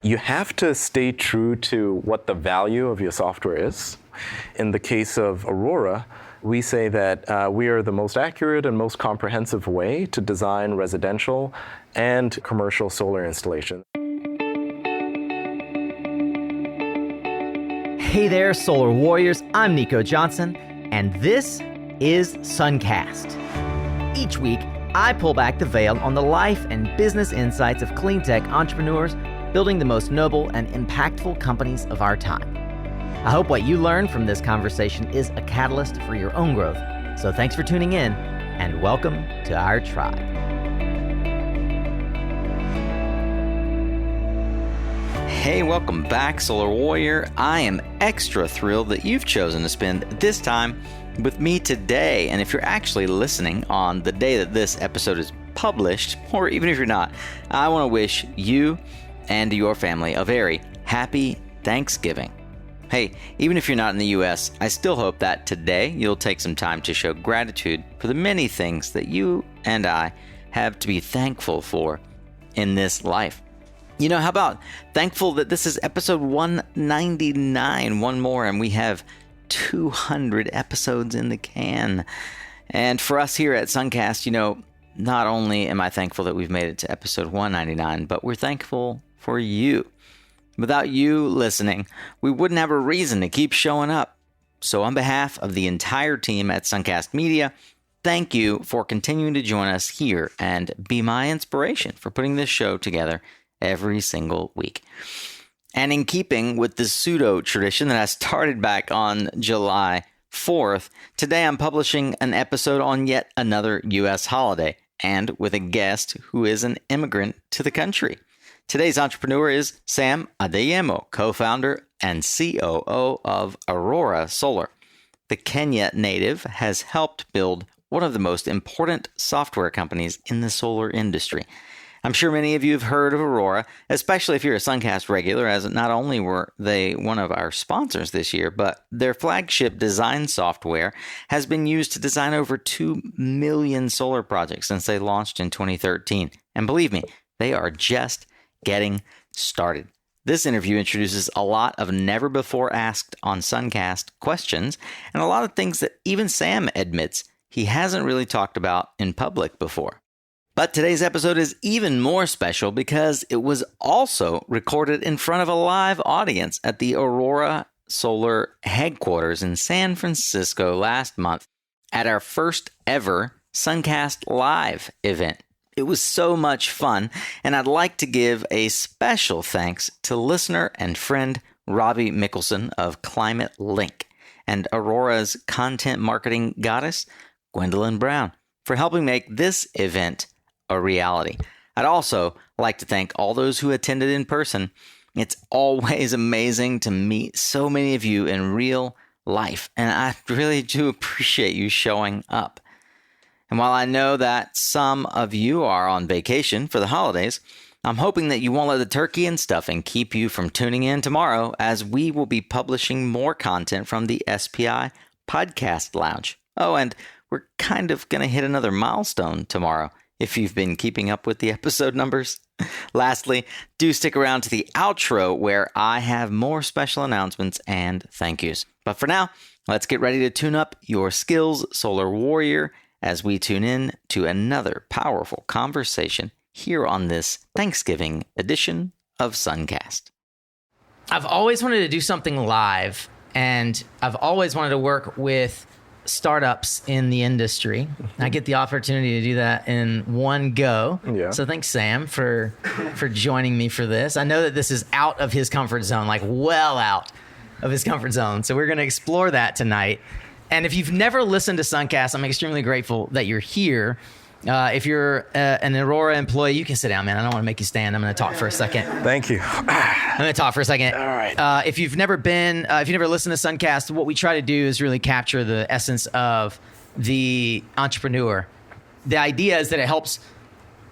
You have to stay true to what the value of your software is. In the case of Aurora, we say that we are the most accurate and most comprehensive way to design residential and commercial solar installations. Hey there, Solar Warriors. I'm Nico Johnson, and this is SunCast. Each week, I pull back the veil on the life and business insights of clean tech entrepreneurs building the most noble and impactful companies of our time. I hope what you learn from this conversation is a catalyst for your own growth. So thanks for tuning in, and welcome to our tribe. Hey, welcome back, Solar Warrior. I am extra thrilled that you've chosen to spend this time with me today. And if you're actually listening on the day that this episode is published, or even if you're not, I want to wish you and your family a very happy Thanksgiving. Hey, even if you're not in the U.S., I still hope that today you'll take some time to show gratitude for the many things that you and I have to be thankful for in this life. You know, how about thankful that this is episode 199, one more, and we have 200 episodes in the can. And for us here at SunCast, you know, not only am I thankful that we've made it to episode 199, but we're thankful for you. Without you listening, we wouldn't have a reason to keep showing up. So on behalf of the entire team at SunCast Media, thank you for continuing to join us here and be my inspiration for putting this show together every single week. And in keeping with the pseudo tradition that I started back on July 4th, today I'm publishing an episode on yet another U.S. holiday, and with a guest who is an immigrant to the country. Today's entrepreneur is Sam Adeyemo, co-founder and COO of Aurora Solar. The Kenya native has helped build one of the most important software companies in the solar industry. I'm sure many of you have heard of Aurora, especially if you're a SunCast regular, as not only were they one of our sponsors this year, but their flagship design software has been used to design over 2 million solar projects since they launched in 2013. And believe me, they are just getting started. This interview introduces a lot of never-before-asked-on-SunCast questions and a lot of things that even Sam admits he hasn't really talked about in public before. But today's episode is even more special because it was also recorded in front of a live audience at the Aurora Solar headquarters in San Francisco last month at our first ever SunCast Live event. It was so much fun, and I'd like to give a special thanks to listener and friend Robbie Mickelson of Climate Link and Aurora's content marketing goddess, Gwendolyn Brown, for helping make this event a reality. I'd also like to thank all those who attended in person. It's always amazing to meet so many of you in real life, and I really do appreciate you showing up. And while I know that some of you are on vacation for the holidays, I'm hoping that you won't let the turkey and stuffing keep you from tuning in tomorrow, as we will be publishing more content from the SPI Podcast Lounge. Oh, and we're kind of going to hit another milestone tomorrow, if you've been keeping up with the episode numbers. Lastly, do stick around to the outro where I have more special announcements and thank yous. But for now, let's get ready to tune up your skills, Solar Warrior, as we tune in to another powerful conversation here on this Thanksgiving edition of SunCast. I've always wanted to do something live, and I've always wanted to work with startups in the industry. I get the opportunity to do that in one go. Yeah. So thanks, Sam, for joining me for this. I know that this is out of his comfort zone, like well out of his comfort zone. So we're going to explore that tonight. And if you've never listened to SunCast, I'm extremely grateful that you're here. If you're an Aurora employee, you can sit down, man. I don't want to make you stand. I'm going to talk for a second. Thank you. I'm going to talk for a second. All right. If you've never listened to SunCast, what we try to do is really capture the essence of the entrepreneur. The idea is that it helps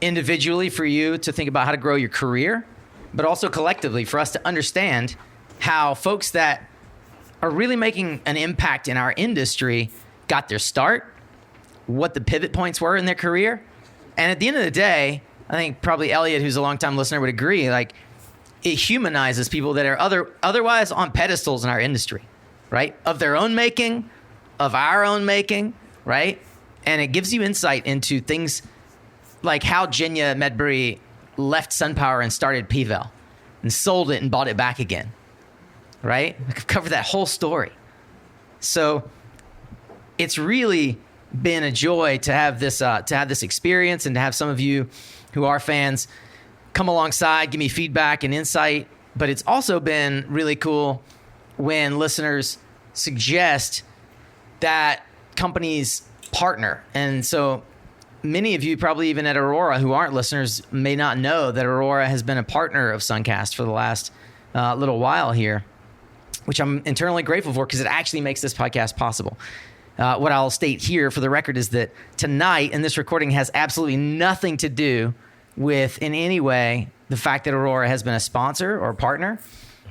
individually for you to think about how to grow your career, but also collectively for us to understand how folks that are really making an impact in our industry got their start, what the pivot points were in their career. And at the end of the day, I think probably Elliot, who's a longtime listener, would agree, like, it humanizes people that are otherwise on pedestals in our industry, right? Of their own making, of our own making, right? And it gives you insight into things like how Genya Medbury left SunPower and started P-Vel and sold it and bought it back again, right? We could cover that whole story. So it's really been a joy to have this experience and to have some of you who are fans come alongside, give me feedback and insight. But it's also been really cool when listeners suggest that companies partner. And so many of you, probably even at Aurora, who aren't listeners, may not know that Aurora has been a partner of SunCast for the last little while here, which I'm internally grateful for because it actually makes this podcast possible. What I'll state here for the record is that tonight, and this recording has absolutely nothing to do with, in any way, the fact that Aurora has been a sponsor or partner.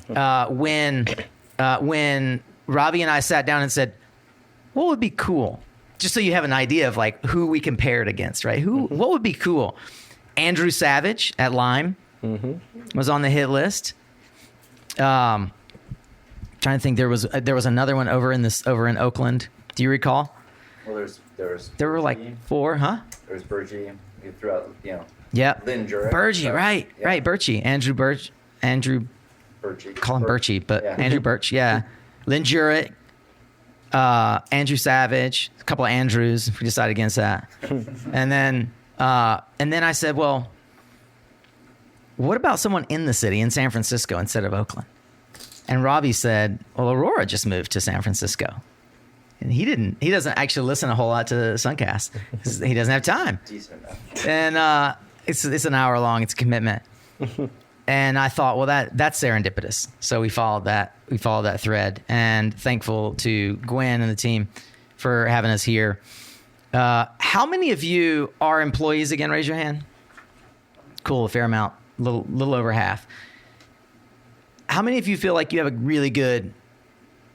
When Robbie and I sat down and said, what would be cool? Just so you have an idea of like who we compared against, right? What would be cool? Andrew Savage at Lime was on the hit list. Trying to think, there was another one over in Oakland. Do you recall? Well, there were like 4, huh? There's Bergie. You threw out, Yeah. Lynn Jurek. Bergie, right, Bergie. Andrew Bergie. Call him Bergie, but yeah. Andrew Birch, yeah. Lynn Jurek, Andrew Savage, a couple of Andrews. We decided against that. and then I said, well, what about someone in the city, in San Francisco, instead of Oakland? And Robbie said, well, Aurora just moved to San Francisco. And he doesn't actually listen a whole lot to SunCast. He doesn't have time. Decent enough. And it's an hour long. It's a commitment. And I thought, well, that's serendipitous. So we followed that thread. And thankful to Gwen and the team for having us here. How many of you are employees again? Raise your hand. Cool, a fair amount. Little over half. How many of you feel like you have a really good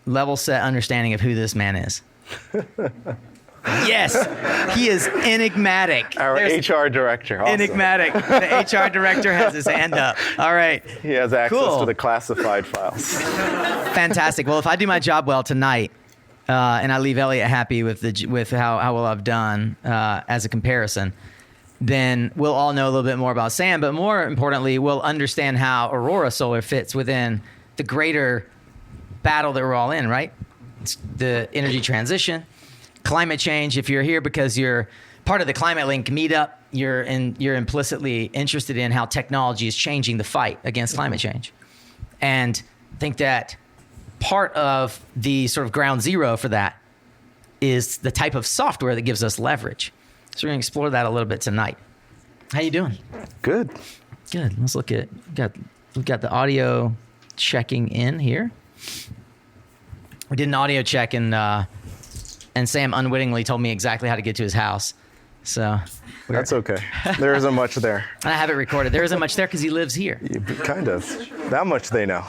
level set understanding of who this man is? Yes, he is enigmatic. Our HR director. Awesome. Enigmatic. The HR director has his hand up. All right. He has access Cool. to the classified files. Fantastic. Well, if I do my job well tonight, and I leave Elliot happy with how well I've done as a comparison, then we'll all know a little bit more about Sam. But more importantly, we'll understand how Aurora Solar fits within the greater battle that we're all in, right? It's the energy transition, climate change. If you're here because you're part of the Climate Link meetup, you're implicitly interested in how technology is changing the fight against climate change. And I think that part of the sort of ground zero for that is the type of software that gives us leverage. So we're going to explore that a little bit tonight. How you doing? Good. Good. Let's look at we've got the audio checking in here. We did an audio check and Sam unwittingly told me exactly how to get to his house. So That's okay. There isn't much there. I have it recorded. There isn't much there because he lives here. Kind of. That much they know.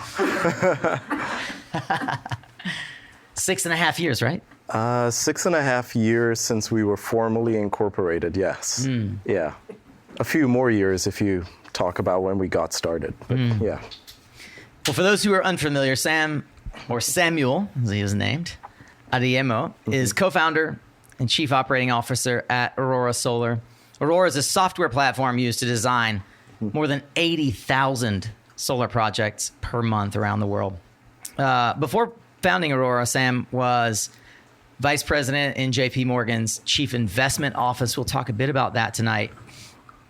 6.5 years, right? 6.5 years since we were formally incorporated, yes. Yeah. A few more years if you talk about when we got started. But yeah. Well, for those who are unfamiliar, Sam, or Samuel, as he was named, Adeyemo, is co-founder and chief operating officer at Aurora Solar. Aurora is a software platform used to design more than 80,000 solar projects per month around the world. Before founding Aurora, Sam was vice president in JP Morgan's chief investment office. We'll talk a bit about that tonight.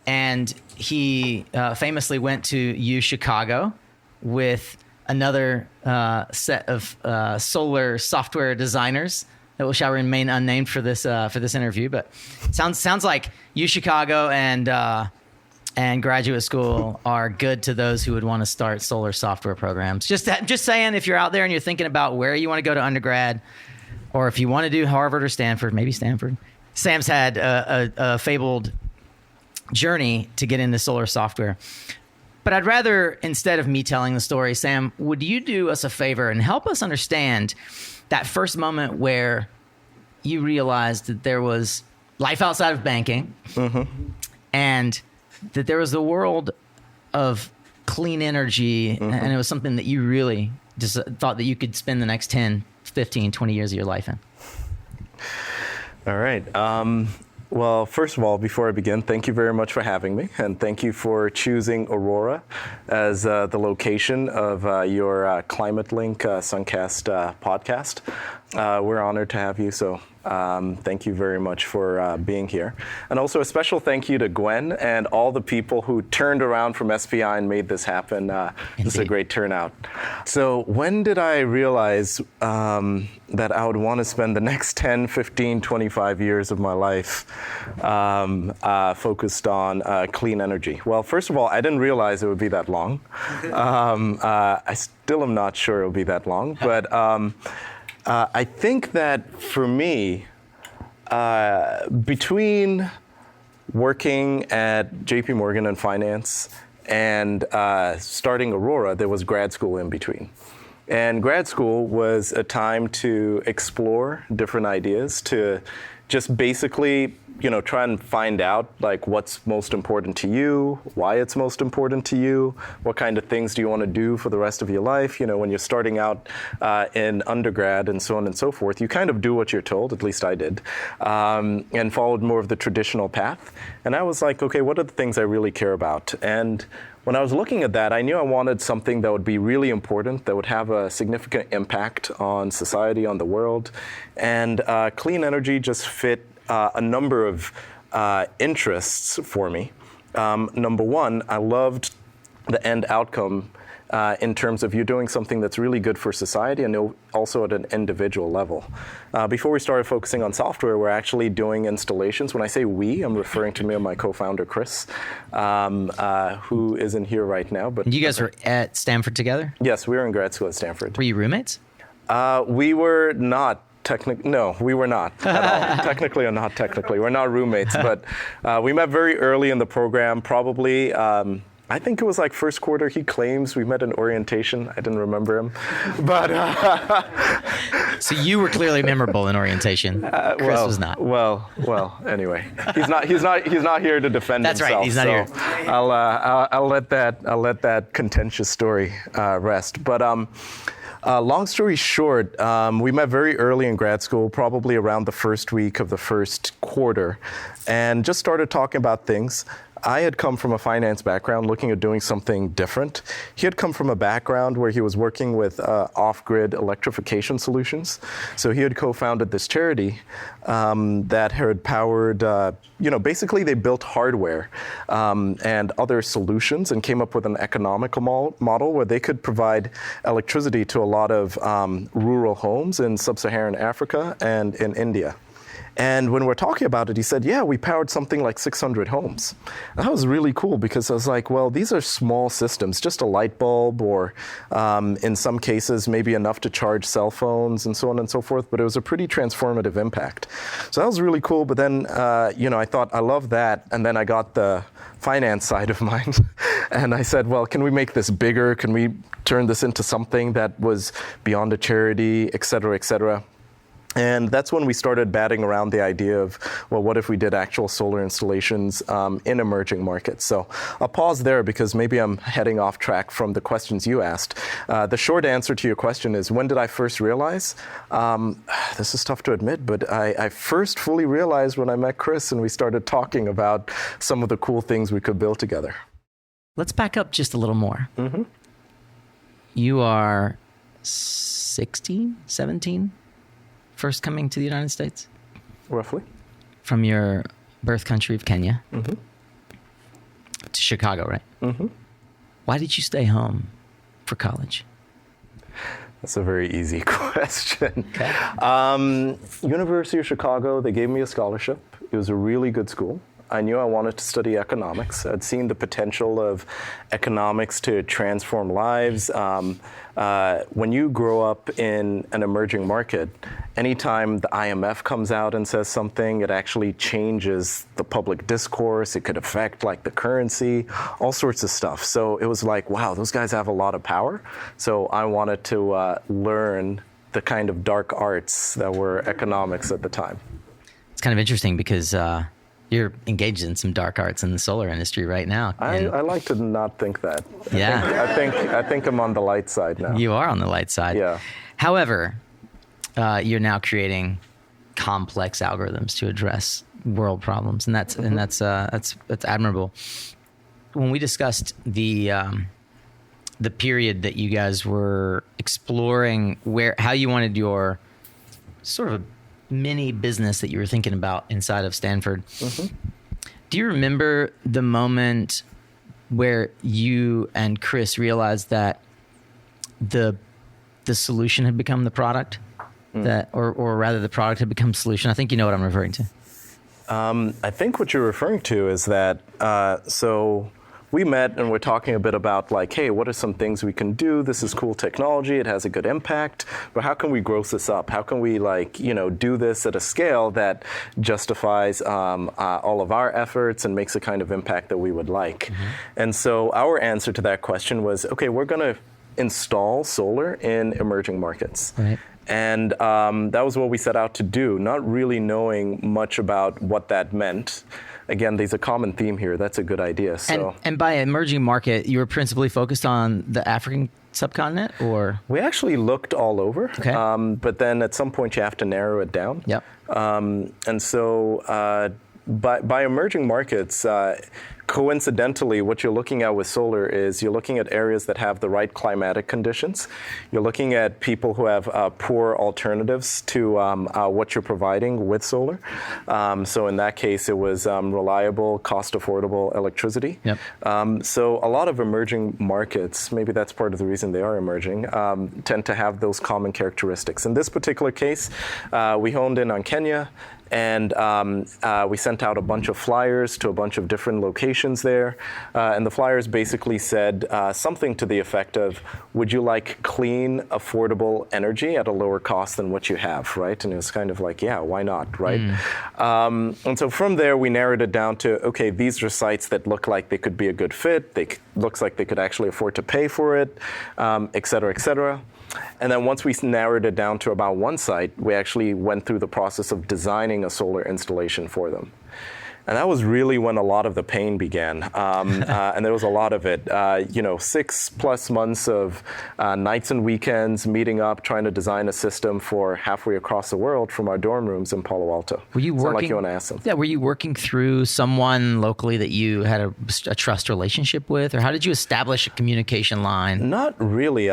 And he famously went to U Chicago with another set of solar software designers that shall remain unnamed for this interview. But sounds like U Chicago and graduate school are good to those who would want to start solar software programs. Just saying, if you're out there and you're thinking about where you want to go to undergrad, or if you want to do Harvard or Stanford, maybe Stanford. Sam's had a fabled journey to get into solar software. But I'd rather, instead of me telling the story, Sam, would you do us a favor and help us understand that first moment where you realized that there was life outside of banking and that there was the world of clean energy, and it was something that you really just thought that you could spend the next 10, 15, 20 years of your life in? All right. Well, first of all, before I begin, thank you very much for having me, and thank you for choosing Aurora as the location of your Climate Link SunCast podcast. We're honored to have you, so thank you very much for being here. And also a special thank you to Gwen and all the people who turned around from SPI and made this happen. This is a great turnout. So when did I realize that I would want to spend the next 10, 15, 25 years of my life focused on clean energy? Well, first of all, I didn't realize it would be that long. I still am not sure it will be that long, but I think that for me, between working at JP Morgan in finance and starting Aurora, there was grad school in between. And grad school was a time to explore different ideas, to just basically, try and find out like what's most important to you, why it's most important to you, what kind of things do you want to do for the rest of your life. When you're starting out in undergrad and so on and so forth, you kind of do what you're told, at least I did, and followed more of the traditional path. And I was like, okay, what are the things I really care about? And when I was looking at that, I knew I wanted something that would be really important, that would have a significant impact on society, on the world. And clean energy just fit a number of interests for me. Number one, I loved the end outcome in terms of you doing something that's really good for society and also at an individual level. Before we started focusing on software, we're actually doing installations. When I say we, I'm referring to me and my co-founder, Chris, who isn't here right now. But you guys were at Stanford together? Yes, we were in grad school at Stanford. Were you roommates? We were not. No, we were not at all. Technically or not technically. We're not roommates, but we met very early in the program, probably, I think it was like first quarter. He claims we met in orientation. I didn't remember him, but. So you were clearly memorable in orientation. Chris was not. Well. Anyway, he's not here to defend That's himself. Right. He's not here. I'll let that contentious story rest. But long story short, we met very early in grad school, probably around the first week of the first quarter, and just started talking about things. I had come from a finance background looking at doing something different. He had come from a background where he was working with off-grid electrification solutions. So he had co-founded this charity that had powered, basically they built hardware and other solutions and came up with an economical model where they could provide electricity to a lot of rural homes in sub-Saharan Africa and in India. And when we're talking about it, he said, yeah, we powered something like 600 homes. And that was really cool because I was like, well, these are small systems, just a light bulb or in some cases, maybe enough to charge cell phones and so on and so forth. But it was a pretty transformative impact. So that was really cool. But then, I thought, I love that. And then I got the finance side of mine. And I said, well, can we make this bigger? Can we turn this into something that was beyond a charity, et cetera, et cetera? And that's when we started batting around the idea of, well, what if we did actual solar installations in emerging markets? So I'll pause there because maybe I'm heading off track from the questions you asked. The short answer to your question is, when did I first realize? This is tough to admit, but I first fully realized when I met Chris and we started talking about some of the cool things we could build together. Let's back up just a little more. Mm-hmm. You are 16, 17? First coming to the United States? Roughly. From your birth country of Kenya to Chicago, right? Mm-hmm. Why did you stay home for college? That's a very easy question. Okay. University of Chicago, they gave me a scholarship. It was a really good school. I knew I wanted to study economics. I'd seen the potential of economics to transform lives. When you grow up in an emerging market, anytime the IMF comes out and says something, it actually changes the public discourse. It could affect like the currency, all sorts of stuff. So it was like, wow, those guys have a lot of power. So I wanted to learn the kind of dark arts that were economics at the time. It's kind of interesting because you're engaged in some dark arts in the solar industry right now. I like to not think that. Yeah. I think I'm on the light side now. You are on the light side. Yeah. However, you're now creating complex algorithms to address world problems, and that's admirable. When we discussed the period that you guys were exploring, how you wanted your sort of a mini business that you were thinking about inside of Stanford. Do you remember the moment where you and Chris realized that the solution had become the product, or rather the product had become solution? I think you know what I'm referring to. I think what you're referring to is that, so we met and we're talking a bit about like, hey, what are some things we can do? This is cool technology. It has a good impact, but how can we gross this up? How can we do this at a scale that justifies all of our efforts and makes the kind of impact that we would like? And so our answer to that question was, okay, we're going to install solar in emerging markets. Right. And that was what we set out to do, not really knowing much about what that meant. Again, there's a common theme here. That's a good idea. So, and by emerging market, you were principally focused on the African subcontinent, or? We actually looked all over. Okay. But then at some point you have to narrow it down. Yep. And so by emerging markets, coincidentally, what you're looking at with solar is you're looking at areas that have the right climatic conditions. You're looking at people who have poor alternatives to what you're providing with solar. So in that case, it was reliable, cost-affordable electricity. Yep. So a lot of emerging markets, maybe that's part of the reason they are emerging, tend to have those common characteristics. In this particular case, we honed in on Kenya. And we sent out a bunch of flyers to a bunch of different locations there. And the flyers basically said something to the effect of, would you like clean, affordable energy at a lower cost than what you have, right? And it was kind of like, yeah, why not, right? And so from there, we narrowed it down to, okay, these are sites that look like they could be a good fit. Looks like they could actually afford to pay for it, et cetera, et cetera. And then once we narrowed it down to about one site, we actually went through the process of designing a solar installation for them. And that was really when a lot of the pain began. And there was a lot of it. 6+ months of nights and weekends, meeting up, trying to design a system for halfway across the world from our dorm rooms in Palo Alto. Were you working? Like you want to ask them. Yeah. Were you working through someone locally that you had a trust relationship with, or how did you establish a communication line? Not really.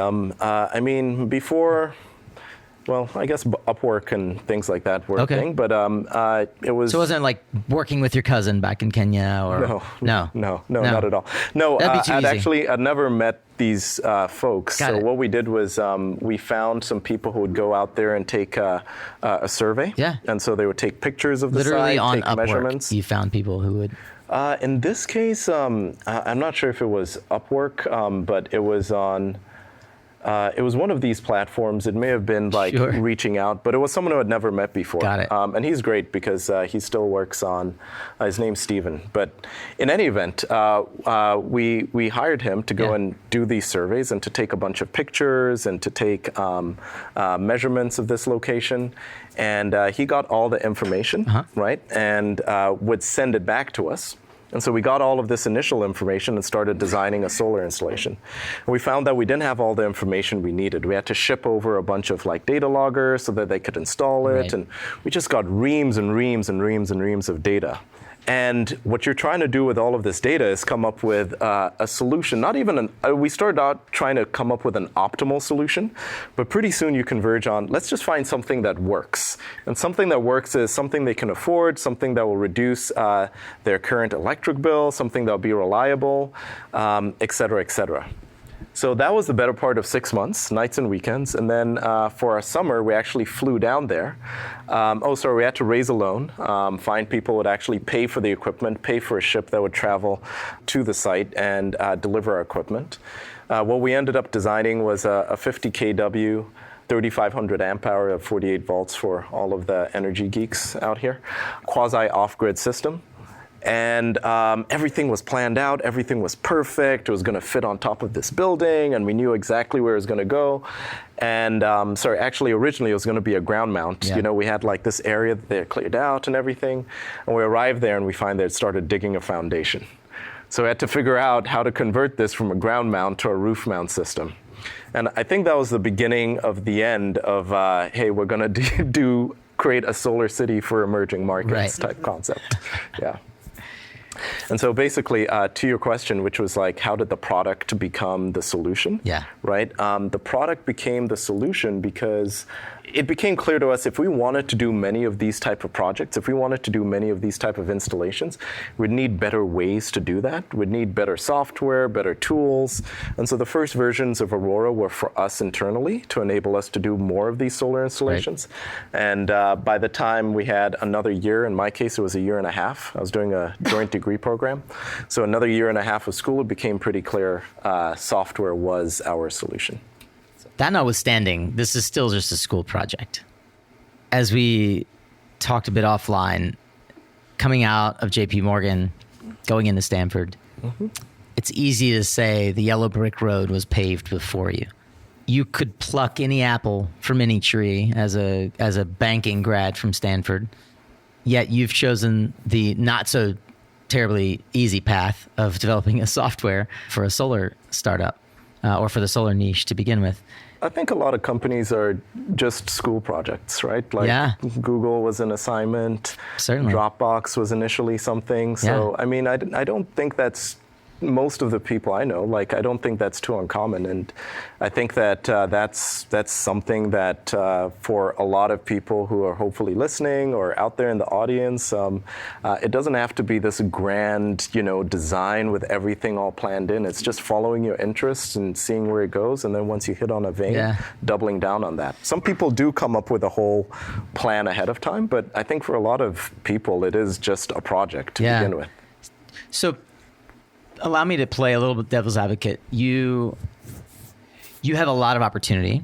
Before. Well, I guess Upwork and things like that were a thing, but it was... So it wasn't like working with your cousin back in Kenya, or... No, not at all. No, I'd never met these folks. Got it. What we did was we found some people who would go out there and take a survey. Yeah. And so they would take pictures of the Literally site, on take Upwork, measurements. you found people who would... In this case, I'm not sure if it was Upwork, but it was on... it was one of these platforms. It may have been reaching out, but it was someone who had never met before. Got it. And he's great because he still works on, his name's Steven. But in any event, we hired him to go and do these surveys and to take a bunch of pictures and to take measurements of this location. And he got all the information, right? And would send it back to us. And so we got all of this initial information and started designing a solar installation. And we found that we didn't have all the information we needed. We had to ship over a bunch of data loggers so that they could install it. Right. And we just got reams and reams and reams and reams of data. And what you're trying to do with all of this data is come up with a solution, not even we started out trying to come up with an optimal solution, but pretty soon you converge on, let's just find something that works. And something that works is something they can afford, something that will reduce their current electric bill, something that will be reliable, et cetera, et cetera. So that was the better part of 6 months, nights and weekends. And then for our summer, we actually flew down there. We had to raise a loan, find people who would actually pay for the equipment, pay for a ship that would travel to the site and deliver our equipment. What we ended up designing was a 50 kW, 3,500 amp hour of 48 volts for all of the energy geeks out here, quasi off-grid system. And everything was planned out. Everything was perfect. It was going to fit on top of this building, and we knew exactly where it was going to go. And actually, originally it was going to be a ground mount. Yeah. You know, we had like this area that they had cleared out and everything. And we arrived there, and we find they had started digging a foundation. So we had to figure out how to convert this from a ground mount to a roof mount system. And I think that was the beginning of the end of, hey, we're going to create a solar city for emerging markets type concept. Yeah. And so basically, to your question, which was like, how did the product become the solution? Yeah. Right? The product became the solution because it became clear to us if we wanted to do many of these type of projects, if we wanted to do many of these type of installations, we'd need better ways to do that. We'd need better software, better tools. And so the first versions of Aurora were for us internally to enable us to do more of these solar installations. Right. And by the time we had another year, in my case, it was a year and a half. I was doing a joint degree program. So another year and a half of school, it became pretty clear software was our solution. That notwithstanding, this is still just a school project. As we talked a bit offline, coming out of JP Morgan, going into Stanford, it's easy to say the yellow brick road was paved before you. You could pluck any apple from any tree as a banking grad from Stanford, yet you've chosen the not so terribly easy path of developing a software for a solar startup or for the solar niche to begin with. I think a lot of companies are just school projects, right? Like Google was an assignment. Certainly. Dropbox was initially something. So, I mean, I don't think that's most of the people I know, like, I don't think that's too uncommon. And I think that that's something that for a lot of people who are hopefully listening or out there in the audience, it doesn't have to be this grand, design with everything all planned in. It's just following your interests and seeing where it goes. And then once you hit on a vein, doubling down on that. Some people do come up with a whole plan ahead of time, but I think for a lot of people, it is just a project to begin with. So, allow me to play a little bit devil's advocate. You have a lot of opportunity.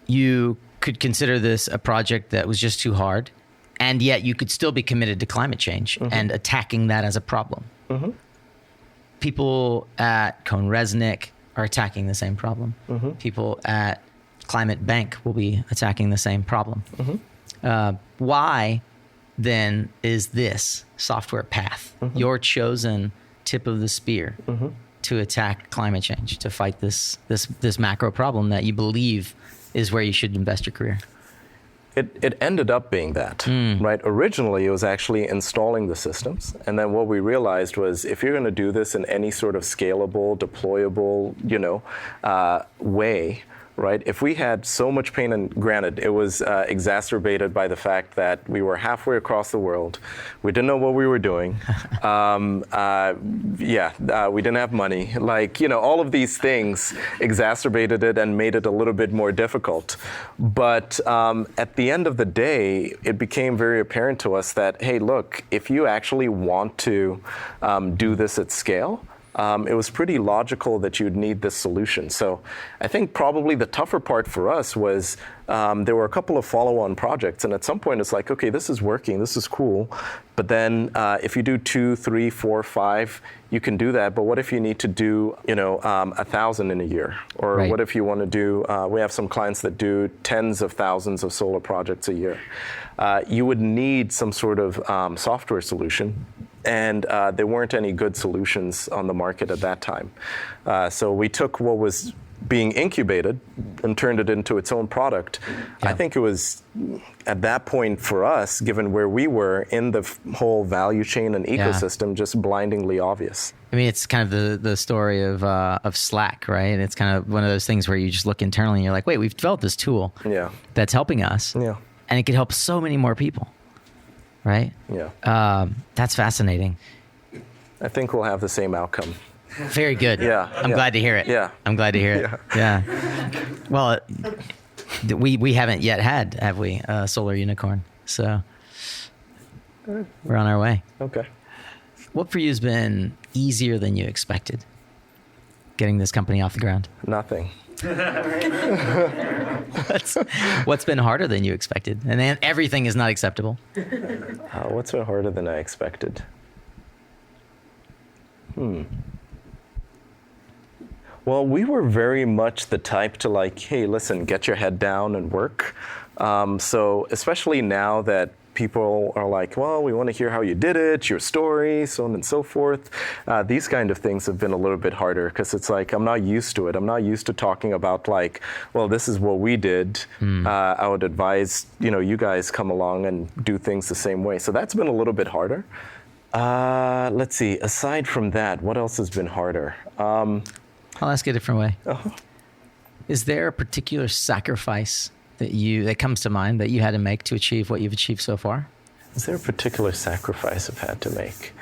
You could consider this a project that was just too hard, and yet you could still be committed to climate change and attacking that as a problem. People at CohnReznick are attacking the same problem. People at Climate Bank will be attacking the same problem. Why, then, is this software path your chosen tip of the spear to attack climate change, to fight this macro problem that you believe is where you should invest your career? It ended up being that, right? Originally, it was actually installing the systems. And then what we realized was if you're going to do this in any sort of scalable, deployable, way, right? If we had so much pain, and granted, it was exacerbated by the fact that we were halfway across the world. We didn't know what we were doing. We didn't have money. All of these things exacerbated it and made it a little bit more difficult. But at the end of the day, it became very apparent to us that, hey, look, if you actually want to do this at scale, it was pretty logical that you'd need this solution. So I think probably the tougher part for us was there were a couple of follow-on projects, and at some point it's like, okay, this is working, this is cool, but then if you do 2, 3, 4, 5, you can do that, but what if you need to do 1,000 in a year? Or what if you want to do, we have some clients that do tens of thousands of solar projects a year. You would need some sort of software solution. And there weren't any good solutions on the market at that time. So we took what was being incubated and turned it into its own product. I think it was, at that point for us, given where we were in the whole value chain and ecosystem, just blindingly obvious. I mean, it's kind of the story of Slack, right? And it's kind of one of those things where you just look internally and you're like, wait, we've developed this tool that's helping us. And it could help so many more people. Right? That's fascinating. I think we'll have the same outcome. Very good. I'm glad to hear it. I'm glad to hear it. Well, we haven't yet had, have we, a solar unicorn? So we're on our way. Okay. What for you has been easier than you expected getting this company off the ground? Nothing. What's been harder than you expected? And then everything is not acceptable. What's been harder than I expected? Well, we were very much the type to like, hey, listen, get your head down and work. So especially now that people are like, well, we want to hear how you did it, your story, so on and so forth. These kind of things have been a little bit harder because it's like, I'm not used to it. I'm not used to talking about like, well, this is what we did. I would advise, you guys come along and do things the same way. So that's been a little bit harder. Let's see, aside from that, what else has been harder? I'll ask it a different way. Is there a particular sacrifice that comes to mind that you had to make to achieve what you've achieved so far? Is there a particular sacrifice I've had to make?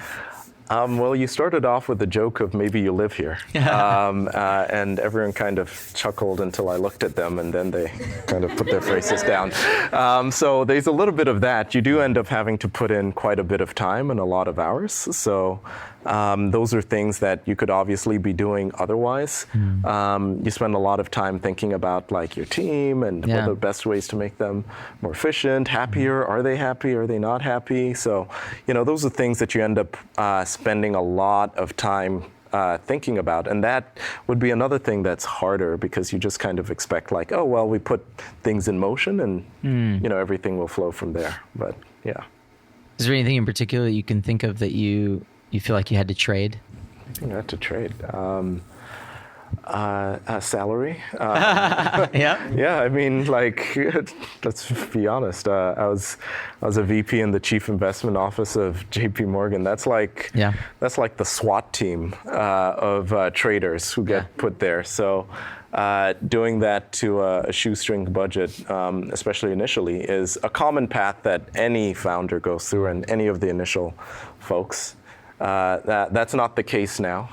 Well, you started off with the joke of maybe you live here. And everyone kind of chuckled until I looked at them, and then they kind of put their faces down. So there's a little bit of that. You do end up having to put in quite a bit of time and a lot of hours. So those are things that you could obviously be doing otherwise. You spend a lot of time thinking about like your team and what are the best ways to make them more efficient, happier. Are they happy? Are they not happy? So, those are things that you end up spending a lot of time thinking about. And that would be another thing that's harder because you just kind of expect like, oh, well, we put things in motion and, everything will flow from there. But yeah. Is there anything in particular that you can think of that you feel like you had to trade? I think I had to trade. Salary. Yeah, I mean, like, let's be honest. I was a VP in the Chief Investment Office of J.P. Morgan. That's like the SWAT team of traders who get put there. So doing that to a shoestring budget, especially initially, is a common path that any founder goes through, and any of the initial folks. That's not the case now.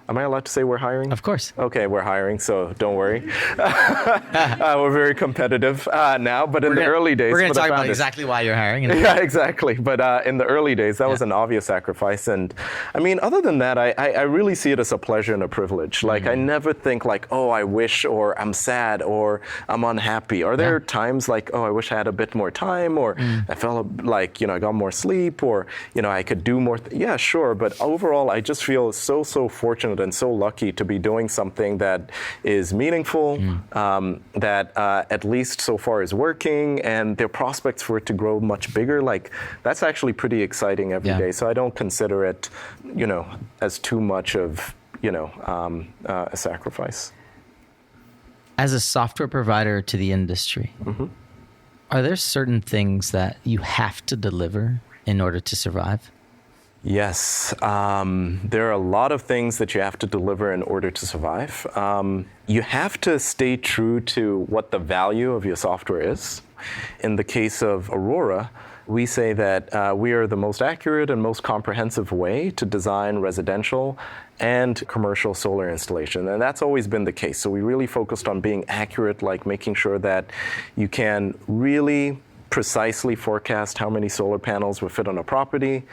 Am I allowed to say we're hiring? Of course. Okay, we're hiring, so don't worry. We're very competitive now, but in the early days... We're going to talk about exactly why you're hiring. Yeah, exactly. But in the early days, that was an obvious sacrifice. And I mean, other than that, I really see it as a pleasure and a privilege. Like, I never think like, oh, I wish, or I'm sad, or I'm unhappy. Are there times like, oh, I wish I had a bit more time, or I felt like, I got more sleep, or, I could do more? Yeah, sure. But overall, I just feel so fortunate and so lucky to be doing something that is meaningful, that at least so far is working, and there are prospects for it to grow much bigger. Like, that's actually pretty exciting every day. So I don't consider it, as too much of, a sacrifice. As a software provider to the industry, are there certain things that you have to deliver in order to survive? Yes, there are a lot of things that you have to deliver in order to survive. You have to stay true to what the value of your software is. In the case of Aurora, we say that we are the most accurate and most comprehensive way to design residential and commercial solar installation. And that's always been the case. So we really focused on being accurate, like making sure that you can really precisely forecast how many solar panels will fit on a property,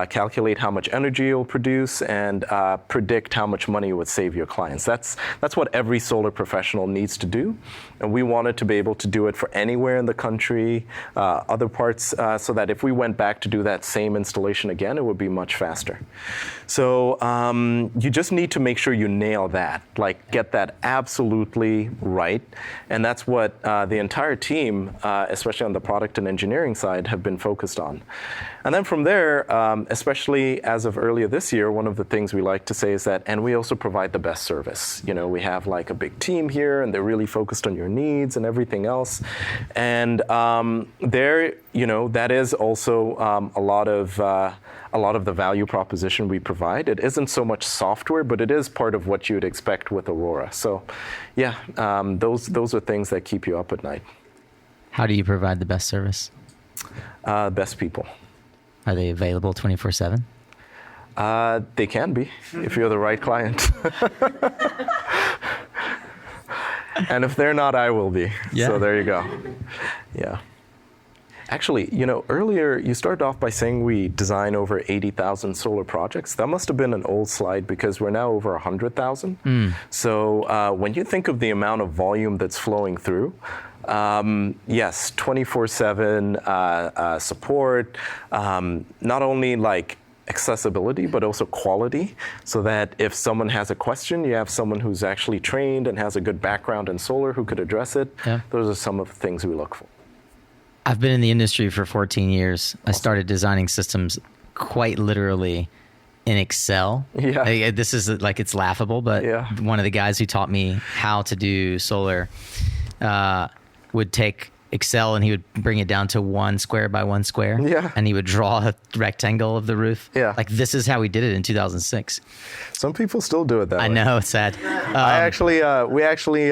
calculate how much energy you'll produce, and predict how much money you would save your clients. That's what every solar professional needs to do. And we wanted to be able to do it for anywhere in the country, other parts, so that if we went back to do that same installation again, it would be much faster. So you just need to make sure you nail that, like get that absolutely right. And that's what the entire team, especially on the product and engineering side, have been focused on. And then from there, especially as of earlier this year, one of the things we like to say is that, and we also provide the best service. We have like a big team here, and they're really focused on your needs and everything else. And that is also a lot of the value proposition we provide. It isn't so much software, but it is part of what you'd expect with Aurora. So, yeah, those are things that keep you up at night. How do you provide the best service? Best people. Are they available 24/7? They can be, if you're the right client. And if they're not, I will be. Yeah. So there you go. Yeah. Actually, earlier you started off by saying we design over 80,000 solar projects. That must have been an old slide because we're now over 100,000. So when you think of the amount of volume that's flowing through, yes, 24/7 support, not only like accessibility, but also quality, so that if someone has a question, you have someone who's actually trained and has a good background in solar who could address it. Yeah. Those are some of the things we look for. I've been in the industry for 14 years. I started designing systems quite literally in Excel. Yeah. This is like, it's laughable, but Yeah. one of the guys who taught me how to do solar would take Excel and he would bring it down to 1 square by 1 square. Yeah. And he would draw a rectangle of the roof. Yeah. Like, this is how we did it in 2006. Some people still do it that way. I know, it's sad. We actually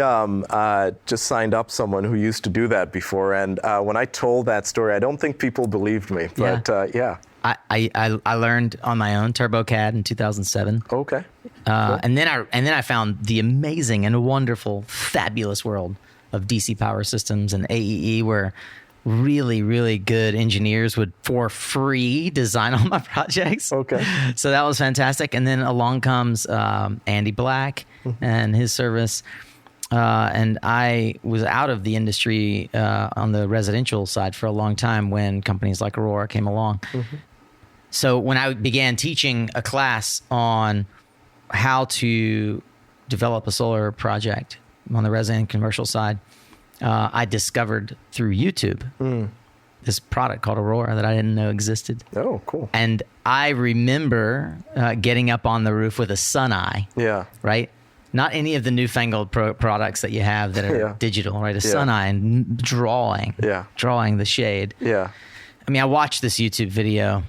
just signed up someone who used to do that before, and when I told that story, I don't think people believed me. But yeah. I learned on my own TurboCAD in 2007. Okay. And then I found the amazing and wonderful, fabulous world of DC power systems and AEE, where really, really good engineers would, for free, design all my projects. Okay. So that was fantastic. And then along comes Andy Black and his service. And I was out of the industry on the residential side for a long time when companies like Aurora came along. So when I began teaching a class on how to develop a solar project on the resident and commercial side, I discovered through YouTube this product called Aurora that I didn't know existed. Oh, cool. And I remember getting up on the roof with a sun eye. Yeah. Right? Not any of the newfangled products that you have that are Yeah. digital, right? A sun eye and drawing the shade. Yeah. I mean, I watched this YouTube video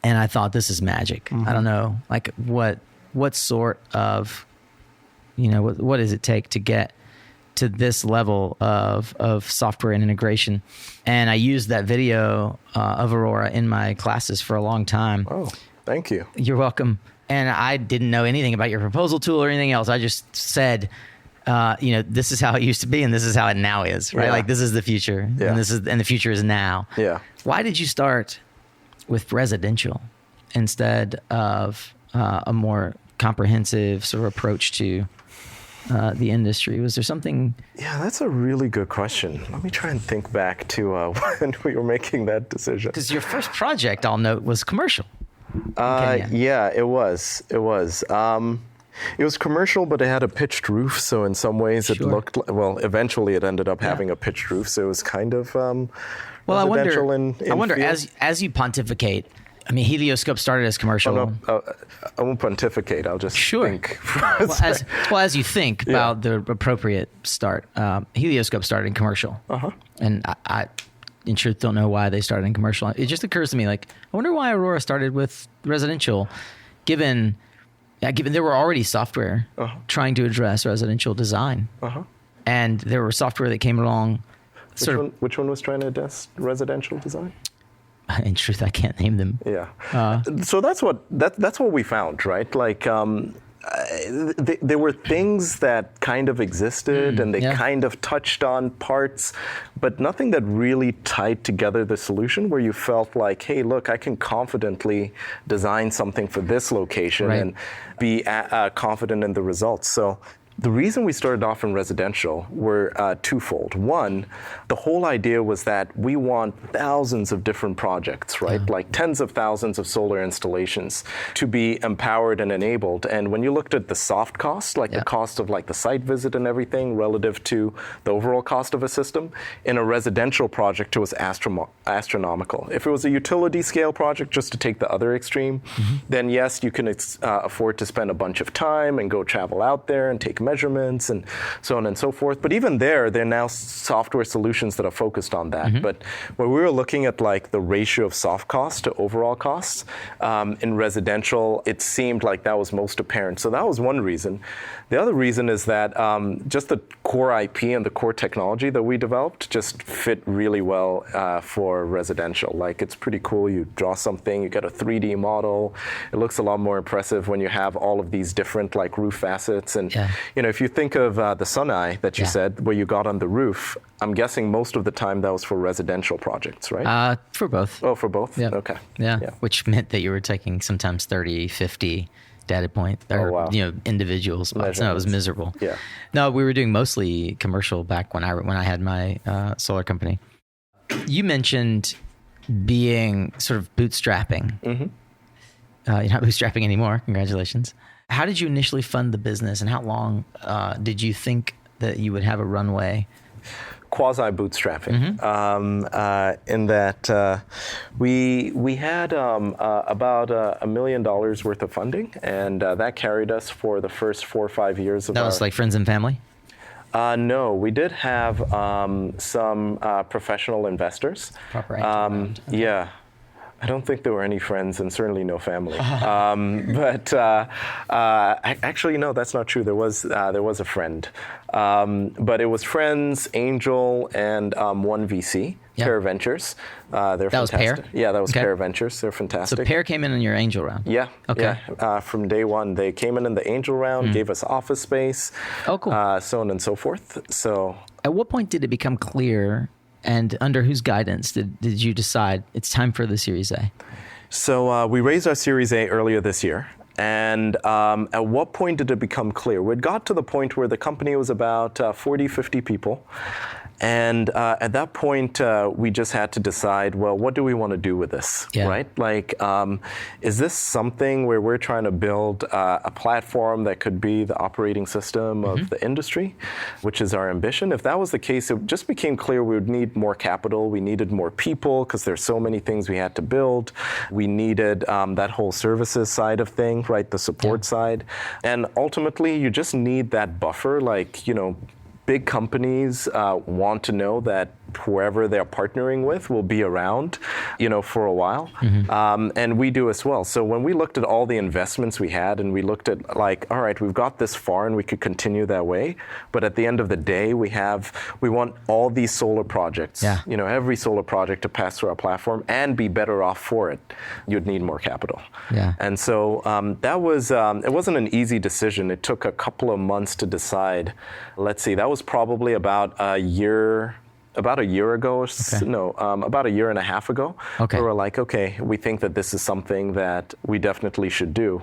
and I thought, this is magic. I don't know, like what sort of, what does it take to get to this level of software and integration? And I used that video of Aurora in my classes for a long time. Oh, thank you. You're welcome. And I didn't know anything about your proposal tool or anything else. I just said, this is how it used to be and this is how it now is, right? Yeah. Like, this is the future, Yeah. and the future is now. Yeah. Why did you start with residential instead of a more comprehensive sort of approach to the industry? Was there something? Yeah, that's a really good question. Let me try and think back to when we were making that decision. Because your first project, I'll note, was commercial. Yeah, it was. It was. It was commercial, but it had a pitched roof. So in some ways, it Sure. looked well. Eventually, it ended up having a pitched roof. So it was kind of Well, residential I wonder field. as you pontificate. I mean, Helioscope started as commercial. Oh, no, I won't pontificate. I'll just think. As you think about the appropriate start, Helioscope started in commercial. And I, in truth, don't know why they started in commercial. It just occurs to me, like, I wonder why Aurora started with residential, given there were already software trying to address residential design. And there were software that came along. Which one was trying to address residential design? In truth, I can't name them. Yeah. So that's what we found, right? Like, there were things that kind of existed and they kind of touched on parts, but nothing that really tied together the solution where you felt like, hey, look, I can confidently design something for this location and be confident in the results. So the reason we started off in residential were twofold. One, the whole idea was that we want thousands of different projects, right? Like tens of thousands of solar installations to be empowered and enabled. And when you looked at the soft cost, like the cost of like the site visit and everything relative to the overall cost of a system, in a residential project, it was astronomical. If it was a utility scale project, just to take the other extreme, then yes, you can afford to spend a bunch of time and go travel out there and take measurements and so on and so forth. But even there are now software solutions that are focused on that. But when we were looking at like the ratio of soft cost to overall costs in residential, it seemed like that was most apparent. So that was one reason. The other reason is that just the core IP and the core technology that we developed just fit really well for residential. Like, it's pretty cool. You draw something, you get a 3D model. It looks a lot more impressive when you have all of these different like roof facets. And if you think of the sun eye that you said, where you got on the roof, I'm guessing most of the time that was for residential projects, right? For both. Oh, for both? Yeah. Okay. Yeah. Which meant that you were taking sometimes 30, 50 data point or individual spots. No, it was miserable. Yeah. No, we were doing mostly commercial back when I had my solar company. You mentioned being sort of bootstrapping. You're not bootstrapping anymore. Congratulations. How did you initially fund the business, and how long did you think that you would have a runway? Quasi-bootstrapping, in that we had about $1 million worth of funding, and that carried us for the first 4 or 5 years of That was like friends and family? No, we did have some professional investors. Proper angel round. Okay. Yeah. I don't think there were any friends and certainly no family. But actually, no, that's not true. There was a friend. But it was friends, angel, and one VC, Yep. Pear Ventures. They're That was fantastic. Pear? Yeah, that was Okay. Pear Ventures. They're So fantastic. Pear came in your angel round? Yeah. Okay. Yeah. From day one, they came in the angel round, gave us office space. Oh, cool. So on and so forth. So At what point did it become clear, and under whose guidance did you decide it's time for the Series A? So we raised our Series A earlier this year. And at what point did it become clear? We'd got to the point where the company was about 40, 50 people. And at that point, we just had to decide, well, what do we want to do with this, Yeah. right? Like, is this something where we're trying to build a platform that could be the operating system of the industry, which is our ambition? If that was the case, it just became clear we would need more capital. We needed more people because there's so many things we had to build. We needed that whole services side of things, right? The support side. And ultimately, you just need that buffer, like, big companies want to know that whoever they're partnering with will be around, for a while. And we do as well. So when we looked at all the investments we had and we looked at like, all right, we've got this far and we could continue that way. But at the end of the day, we want all these solar projects, every solar project to pass through our platform and be better off for it. You'd need more capital. Yeah. And so that was, it wasn't an easy decision. It took a couple of months to decide. Let's see, that was probably about a year ago, about a year and a half ago. Okay. We were like, okay, we think that this is something that we definitely should do.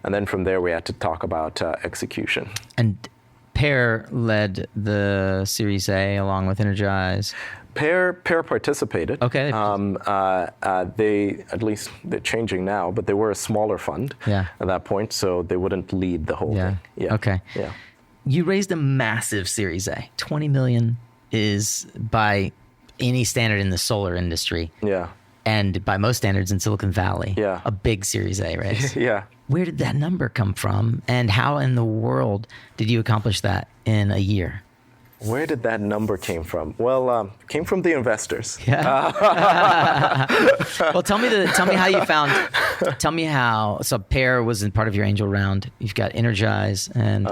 And then from there, we had to talk about execution. And Pear led the Series A along with Energize. Pear participated. Okay. They're changing now, but they were a smaller fund at that point, so they wouldn't lead the whole thing. Yeah. Okay. Yeah. You raised a massive Series A. $20 million is, by any standard in the solar industry, and by most standards in Silicon Valley, a big Series A raise. Yeah. Where did that number come from, and how in the world did you accomplish that in a year? Where did that number came from? Well, came from the investors. Yeah. Well, tell me how you found. Tell me how. So Pear was in part of your angel round. You've got Energize and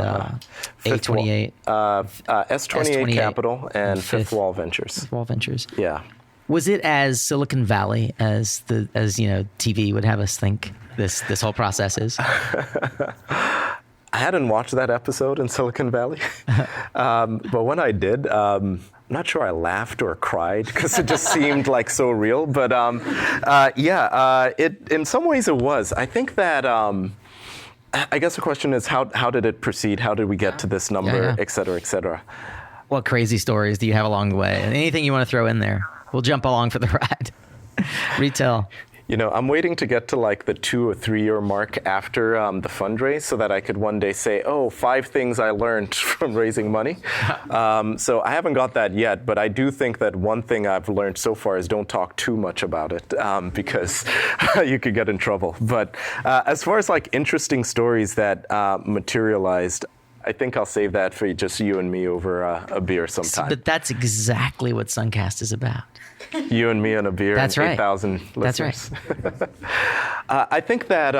A28, S28 Capital, and Fifth Wall Ventures. Fifth Wall Ventures. Yeah. Was it as Silicon Valley as TV would have us think this whole process is? I hadn't watched that episode in Silicon Valley, but when I did, I'm not sure I laughed or cried because it just seemed like so real. But it in some ways it was. I think that I guess the question is how did it proceed? How did we get to this number, et cetera, et cetera? What crazy stories do you have along the way? And anything you want to throw in there, we'll jump along for the ride. Retell. I'm waiting to get to like the 2 or 3 year mark after the fundraise so that I could one day say, 5 things I learned from raising money. So I haven't got that yet, but I do think that one thing I've learned so far is don't talk too much about it because you could get in trouble. But as far as like interesting stories that materialized, I think I'll save that for just you and me over a beer sometime. But that's exactly what SunCast is about. You and me and a beer. That's and right. 8,000 listeners. That's right. I think that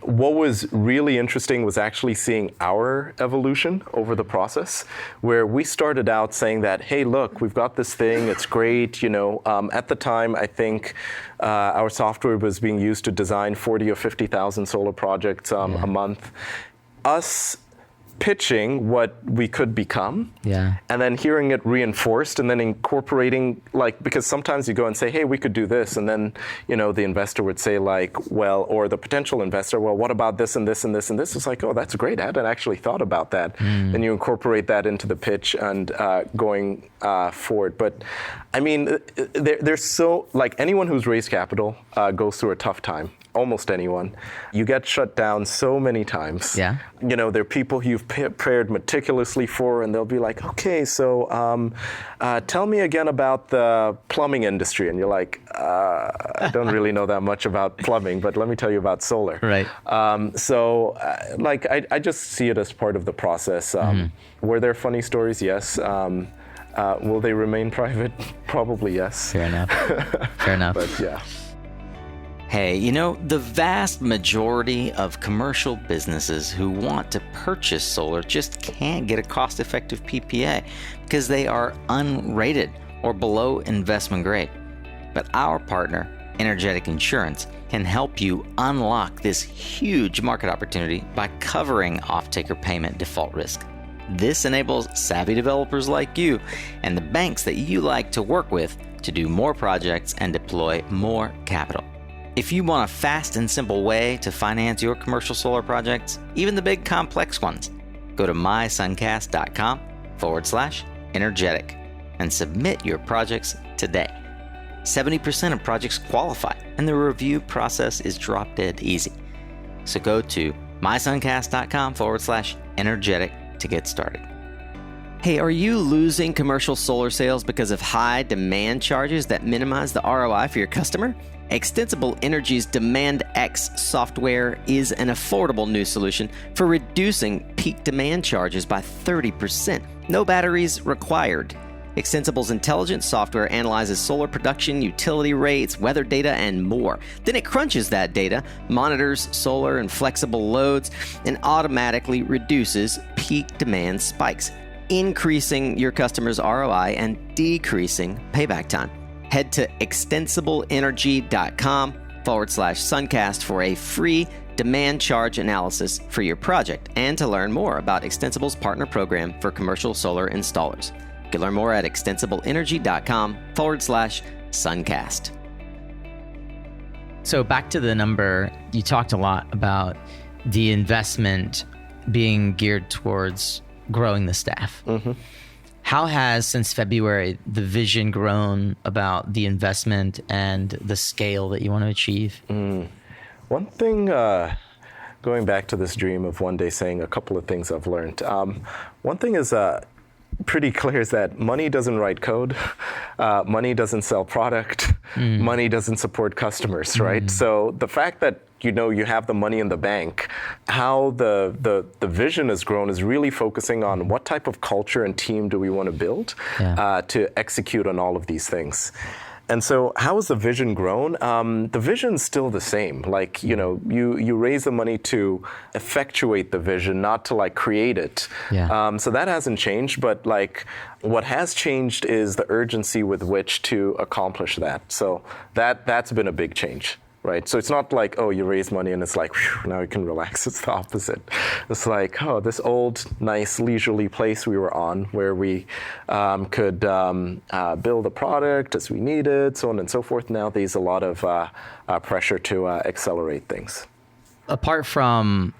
what was really interesting was actually seeing our evolution over the process, where we started out saying that, hey, look, we've got this thing, it's great. At the time, I think our software was being used to design 40 or 50,000 solar projects a month. Us pitching what we could become, and then hearing it reinforced, and then incorporating, because sometimes you go and say, hey, we could do this, and then the investor would say or the potential investor, well, what about this and this and this and this? It's like, oh, that's great, I hadn't actually thought about that. Then you incorporate that into the pitch and going forward. But I mean, there's so, anyone who's raised capital goes through a tough time. almost anyone, you get shut down so many times. Yeah. There are people you've prepared meticulously for, and they'll be like, okay, so tell me again about the plumbing industry. And you're like, I don't really know that much about plumbing, but let me tell you about solar. Right. I just see it as part of the process. Were there funny stories? Yes. Will they remain private? Probably yes. Fair enough. Fair enough. But yeah. Hey, the vast majority of commercial businesses who want to purchase solar just can't get a cost-effective PPA because they are unrated or below investment grade. But our partner, Energetic Insurance, can help you unlock this huge market opportunity by covering off-taker payment default risk. This enables savvy developers like you and the banks that you like to work with to do more projects and deploy more capital. If you want a fast and simple way to finance your commercial solar projects, even the big complex ones, go to mysuncast.com/energetic and submit your projects today. 70% of projects qualify, and the review process is drop dead easy. So go to mysuncast.com/energetic to get started. Hey, are you losing commercial solar sales because of high demand charges that minimize the ROI for your customer? Extensible Energy's Demand X software is an affordable new solution for reducing peak demand charges by 30%. No batteries required. Extensible's intelligent software analyzes solar production, utility rates, weather data, and more. Then it crunches that data, monitors solar and flexible loads, and automatically reduces peak demand spikes, increasing your customer's ROI and decreasing payback time. Head to extensibleenergy.com/suncast for a free demand charge analysis for your project and to learn more about Extensible's partner program for commercial solar installers. You can learn more at extensibleenergy.com/suncast. So back to the number, you talked a lot about the investment being geared towards growing the staff. Mm-hmm. How has, since February, the vision grown about the investment and the scale that you want to achieve? One thing, going back to this dream of one day saying a couple of things I've learned. One thing is pretty clear is that money doesn't write code, money doesn't sell product, money doesn't support customers, right? So the fact that you have the money in the bank, how the vision has grown is really focusing on what type of culture and team do we want to build to execute on all of these things. And so how has the vision grown? The vision's still the same. Like, you raise the money to effectuate the vision, not to create it. Yeah. So that hasn't changed, but what has changed is the urgency with which to accomplish that. So that's been a big change. Right. So it's not like, oh, you raise money and it's like, whew, now you can relax. It's the opposite. It's like, oh, this old, nice, leisurely place we were on where we could build a product as we needed, so on and so forth. Now there's a lot of pressure to accelerate things. Apart from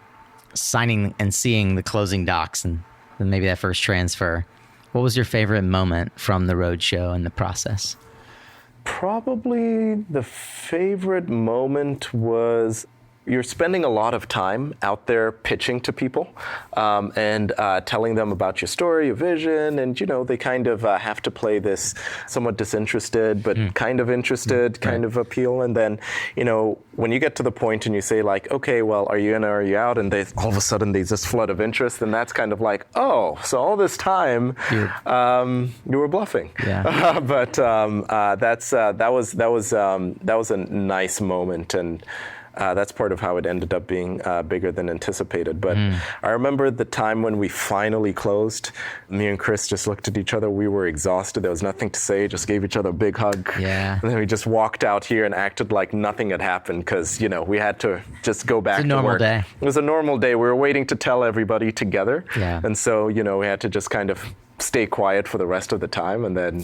signing and seeing the closing docs and maybe that first transfer, what was your favorite moment from the Roadshow and the process? Probably the favorite moment was you're spending a lot of time out there pitching to people and telling them about your story, your vision, and they kind of have to play this somewhat disinterested but kind of interested kind of appeal. And then when you get to the point and you say okay, well, are you in or are you out? And all of a sudden there's this flood of interest, and that's kind of like, oh, so all this time you were bluffing. Yeah. But that was a nice moment, and that's part of how it ended up being bigger than anticipated. But I remember the time when we finally closed. Me and Chris just looked at each other. We were exhausted. There was nothing to say. Just gave each other a big hug. Yeah. And then we just walked out here and acted like nothing had happened because, we had to just go back to work. It's a normal day. It was a normal day. We were waiting to tell everybody together. Yeah. And so, we had to just kind of stay quiet for the rest of the time, and then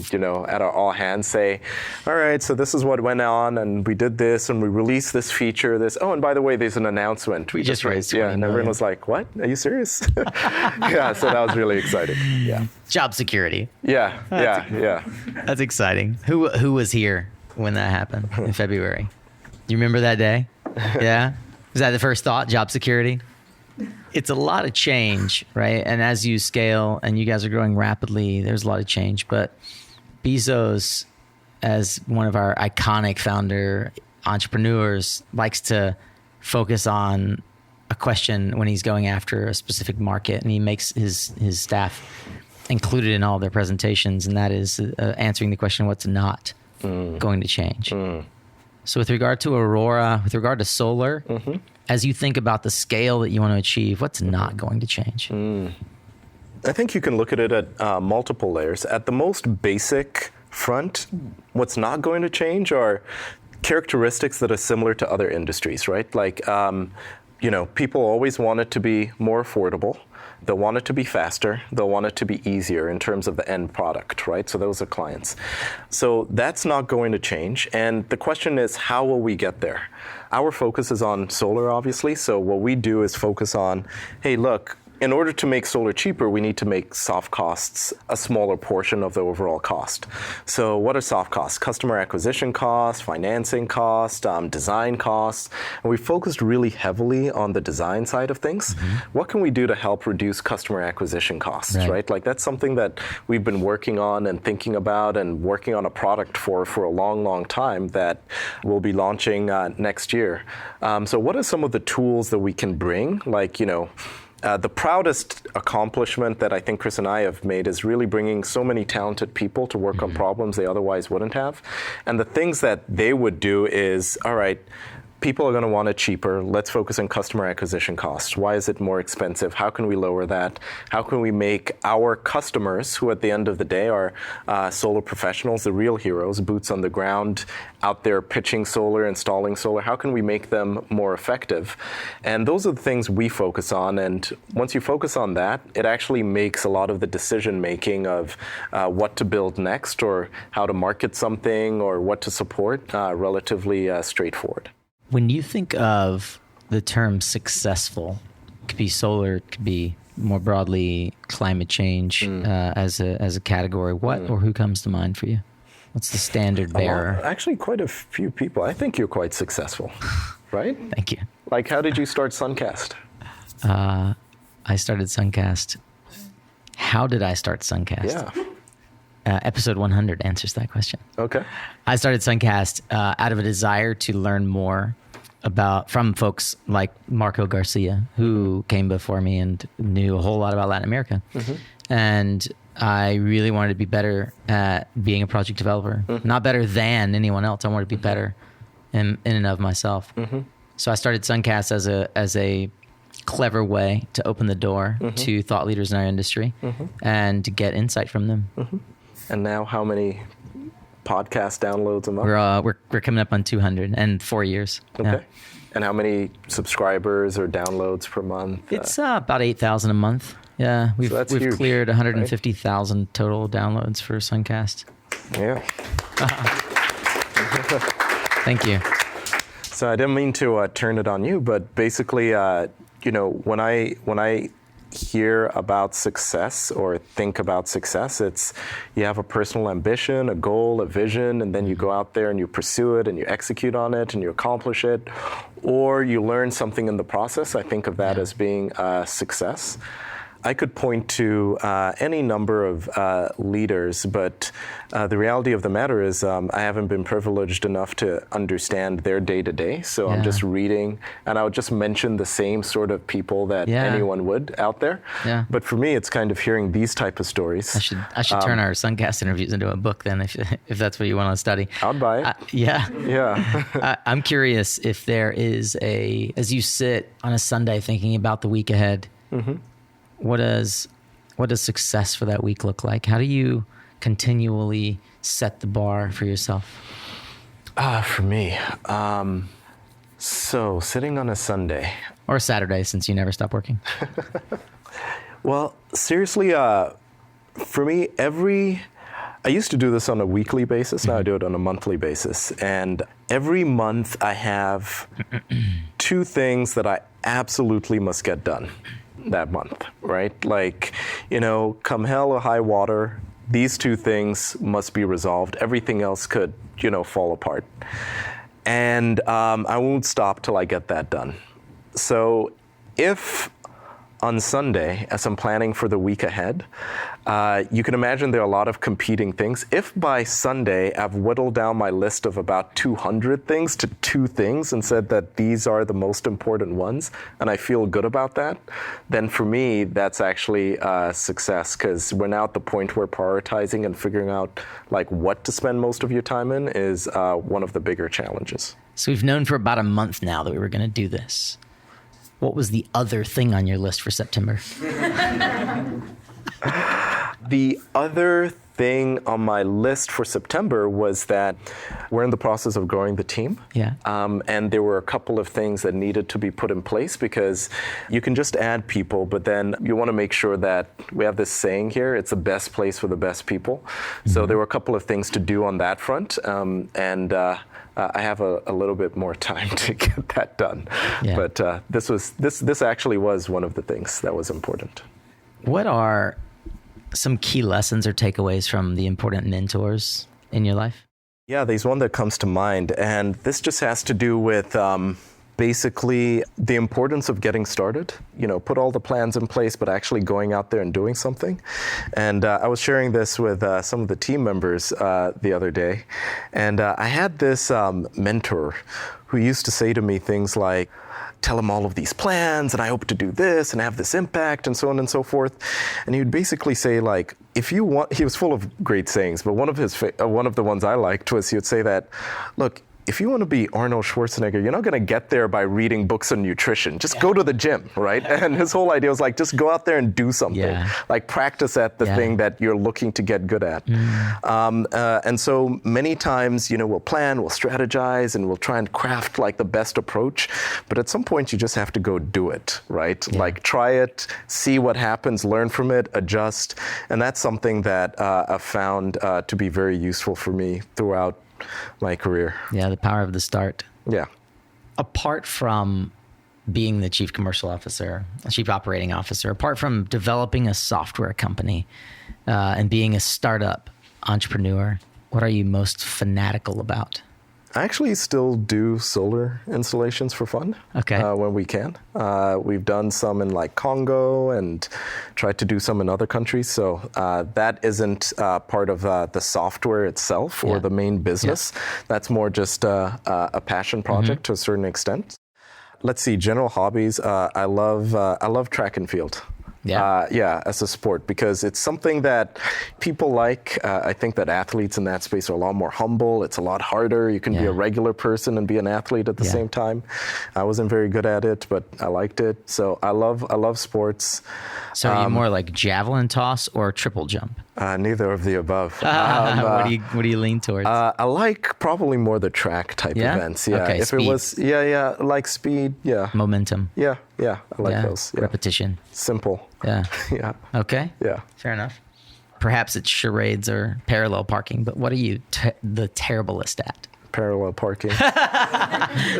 at our all hands say, all right, so this is what went on, and we did this, and we released this feature, oh, and by the way, there's an announcement we just raised. Yeah, and everyone was like, what, are you serious? Yeah, so that was really exciting. Yeah. Job security. Yeah. That's exciting. Who was here when that happened in February? Do you remember that day? Yeah? Is that the first thought, job security? It's a lot of change, right? And as you scale and you guys are growing rapidly, there's a lot of change. But Bezos, as one of our iconic founder entrepreneurs, likes to focus on a question when he's going after a specific market, and he makes his staff included in all their presentations, and that is answering the question, what's not going to change? So with regard to Aurora, with regard to solar, as you think about the scale that you want to achieve, what's not going to change? I think you can look at it at multiple layers. At the most basic front, what's not going to change are characteristics that are similar to other industries, right? Like, people always want it to be more affordable. They'll want it to be faster. They'll want it to be easier in terms of the end product, right? So those are clients. So that's not going to change. And the question is, how will we get there? Our focus is on solar, obviously. So what we do is focus on, hey, look, in order to make solar cheaper, we need to make soft costs a smaller portion of the overall cost. So what are soft costs? Customer acquisition costs, financing costs, design costs. And we focused really heavily on the design side of things. What can we do to help reduce customer acquisition costs, right? Like that's something that we've been working on and thinking about and working on a product for a long, long time that we'll be launching next year. So what are some of the tools that we can bring? Like, the proudest accomplishment that I think Chris and I have made is really bringing so many talented people to work on problems they otherwise wouldn't have. And the things that they would do is, all right, people are going to want it cheaper. Let's focus on customer acquisition costs. Why is it more expensive? How can we lower that? How can we make our customers, who at the end of the day are solar professionals, the real heroes, boots on the ground, out there pitching solar, installing solar, how can we make them more effective? And those are the things we focus on. And once you focus on that, it actually makes a lot of the decision making of what to build next or how to market something or what to support relatively straightforward. When you think of the term successful, it could be solar, it could be more broadly climate change as a category, what or who comes to mind for you? What's the standard bearer? Actually, quite a few people. I think you're quite successful, right? Thank you. Like, how did you start SunCast? I started SunCast. How did I start SunCast? Yeah. Episode 100 answers that question. Okay. I started SunCast out of a desire to learn more from folks like Marco Garcia, who came before me and knew a whole lot about Latin America. And I really wanted to be better at being a project developer. Not better than anyone else. I wanted to be better in and of myself. So I started SunCast as a clever way to open the door to thought leaders in our industry and to get insight from them. And now how many podcast downloads a month? We're coming up on 200 in 4 years. Okay. Yeah. And how many subscribers or downloads per month? It's about 8,000 a month. Yeah, we've huge, cleared 150,000 total downloads for SunCast. Yeah. Thank you. So I didn't mean to turn it on you, but basically, when I hear about success or think about success, it's you have a personal ambition, a goal, a vision, and then you go out there and you pursue it and you execute on it and you accomplish it, or you learn something in the process. I think of that as being success. I could point to any number of leaders, but the reality of the matter is I haven't been privileged enough to understand their day-to-day. So I'm just reading, and I would just mention the same sort of people that anyone would out there. Yeah. But for me, it's kind of hearing these type of stories. I should turn our SunCast interviews into a book then, if that's what you want to study. I'd buy it. Yeah. I'm curious if there is as you sit on a Sunday thinking about the week ahead, what does success for that week look like? How do you continually set the bar for yourself? For me, so sitting on a Sunday. Or a Saturday, since you never stop working. Well, seriously, for me, I used to do this on a weekly basis. Now I do it on a monthly basis. And every month I have 2 things that I absolutely must get done that month, right? Like, come hell or high water, these 2 things must be resolved. Everything else could, fall apart. And I won't stop till I get that done. So if on Sunday, as I'm planning for the week ahead, you can imagine there are a lot of competing things. If by Sunday I've whittled down my list of about 200 things to 2 things and said that these are the most important ones, and I feel good about that, then for me, that's actually a success, because we're now at the point where prioritizing and figuring out like what to spend most of your time in is one of the bigger challenges. So we've known for about a month now that we were going to do this. What was the other thing on your list for September? The other thing on my list for September was that we're in the process of growing the team. Yeah. And there were a couple of things that needed to be put in place, because you can just add people, but then you want to make sure that we have this saying here, it's the best place for the best people. Mm-hmm. So there were a couple of things to do on that front. I have a little bit more time to get that done. Yeah. But this actually was one of the things that was important. What are some key lessons or takeaways from the important mentors in your life? Yeah, there's one that comes to mind, and this just has to do with basically the importance of getting started. You know, put all the plans in place, but actually going out there and doing something. And I was sharing this with some of the team members the other day, and I had this mentor who used to say to me things like, tell him all of these plans, and I hope to do this and have this impact, and so on and so forth. And he would basically say, like, if you want, he was full of great sayings, but one of the ones I liked was he would say that, look, if you want to be Arnold Schwarzenegger, you're not going to get there by reading books on nutrition. Just go to the gym, right? And his whole idea was like, just go out there and do something. Yeah. Like practice at the thing that you're looking to get good at. And so many times, you know, we'll plan, we'll strategize, and we'll try and craft like the best approach. But at some point, you just have to go do it, right? Yeah. Like try it, see what happens, learn from it, adjust. And that's something that I've found to be very useful for me throughout my career. Yeah, the power of the start. Yeah. Apart from being the chief commercial officer, chief operating officer, apart from developing a software company and being a startup entrepreneur, what are you most fanatical about? I actually still do solar installations for fun. Okay. When we can. We've done some in like Congo and tried to do some in other countries. So that isn't part of the software itself or the main business. Yeah. That's more just a passion project to a certain extent. Let's see, general hobbies. I love track and field. Yeah, as a sport, because it's something that people like. I think that athletes in that space are a lot more humble. It's a lot harder. You can be a regular person and be an athlete at the same time. I wasn't very good at it, but I liked it. So I love sports. So are you more like javelin toss or triple jump? Neither of the above. What do you lean towards? I like probably more the track type events. Yeah. Okay, if speed. It was, like speed. Yeah. Momentum. Yeah. I like those. Yeah. Repetition. Simple. Yeah. Yeah. Okay. Yeah. Fair enough. Perhaps it's charades or parallel parking, but what are you the terriblest at? Parallel parking.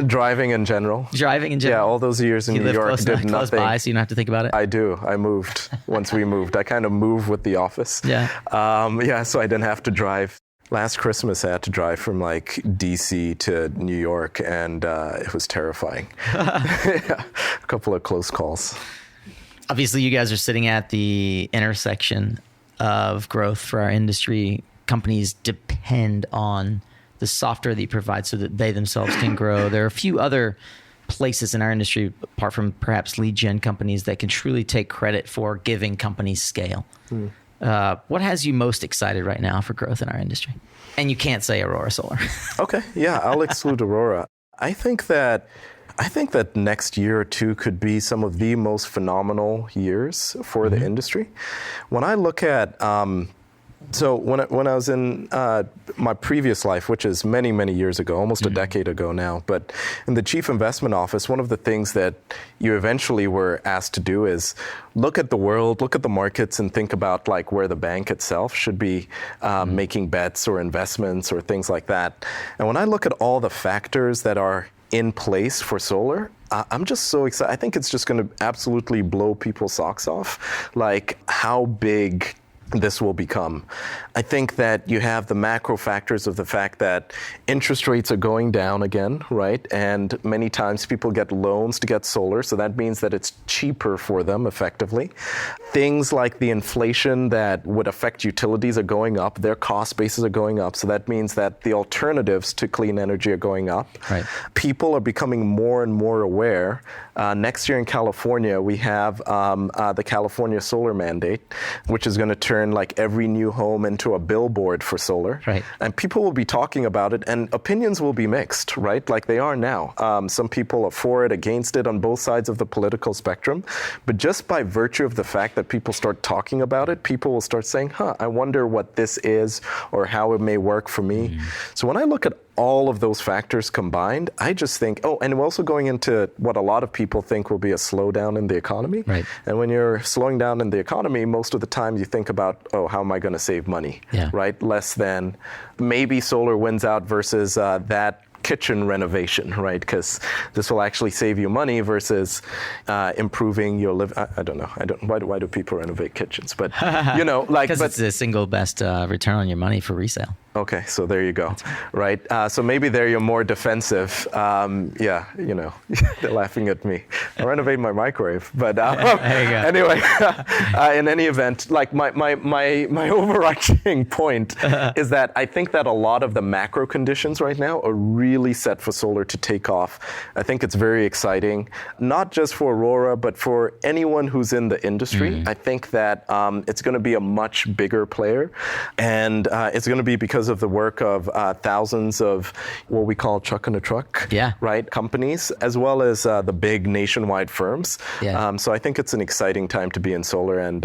Driving in general. Yeah, all those years in New York did nothing. Close by, so you don't have to think about it? I do. I moved once we moved. I kind of moved with the office. Yeah. So I didn't have to drive. Last Christmas, I had to drive from like DC to New York, and it was terrifying. A couple of close calls. Obviously, you guys are sitting at the intersection of growth for our industry. Companies depend on the software that you provide so that they themselves can grow. There are a few other places in our industry, apart from perhaps lead gen companies, that can truly take credit for giving companies scale. What has you most excited right now for growth in our industry? And you can't say Aurora Solar. Okay, yeah, I'll exclude Aurora. I think that next year or two could be some of the most phenomenal years for the industry. When I look at so when I was in my previous life, which is many, many years ago, almost a decade ago now, but in the chief investment office, one of the things that you eventually were asked to do is look at the world, look at the markets, and think about like where the bank itself should be making bets or investments or things like that. And when I look at all the factors that are in place for solar, I'm just so excited. I think it's just going to absolutely blow people's socks off, like how big this will become. I think that you have the macro factors of the fact that interest rates are going down again, right? And many times people get loans to get solar, so that means that it's cheaper for them effectively. Things like the inflation that would affect utilities are going up, their cost bases are going up, so that means that the alternatives to clean energy are going up. Right. People are becoming more and more aware. Next year in California, we have the California solar mandate, which is going to turn like every new home into a billboard for solar. Right. And people will be talking about it, and opinions will be mixed, right? Like they are now. Some people are for it, against it on both sides of the political spectrum. But just by virtue of the fact that people start talking about it, people will start saying, I wonder what this is or how it may work for me. So when I look at all of those factors combined, I just think, and we're also going into what a lot of people think will be a slowdown in the economy. Right. And when you're slowing down in the economy, most of the time you think about, how am I going to save money? Yeah. Right? Less than maybe solar wins out versus that kitchen renovation, right? Because this will actually save you money versus improving your live. I don't know. Why do people renovate kitchens? But because it's the single best return on your money for resale. Okay, so there you go, right? So maybe there you're more defensive. They're laughing at me. I renovate my microwave, but anyway, in any event, like my overarching point is that I think that a lot of the macro conditions right now are really set for solar to take off. I think it's very exciting, not just for Aurora, but for anyone who's in the industry. I think that it's going to be a much bigger player, and it's going to be because of the work of thousands of what we call truck in a truck, right, companies, as well as the big nationwide firms. So I think it's an exciting time to be in solar, and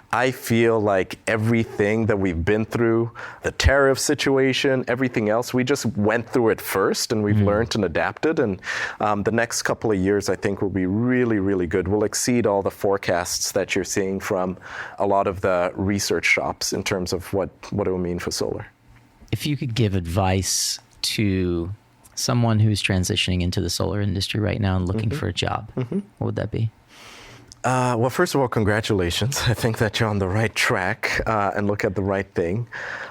I feel like everything that we've been through, the tariff situation, everything else, we just went through it first, and we've learned and adapted. And the next couple of years, I think, will be really, really good. We'll exceed all the forecasts that you're seeing from a lot of the research shops in terms of what it will mean for solar. If you could give advice to someone who's transitioning into the solar industry right now and looking for a job, what would that be? Well, first of all, congratulations. I think that you're on the right track and look at the right thing.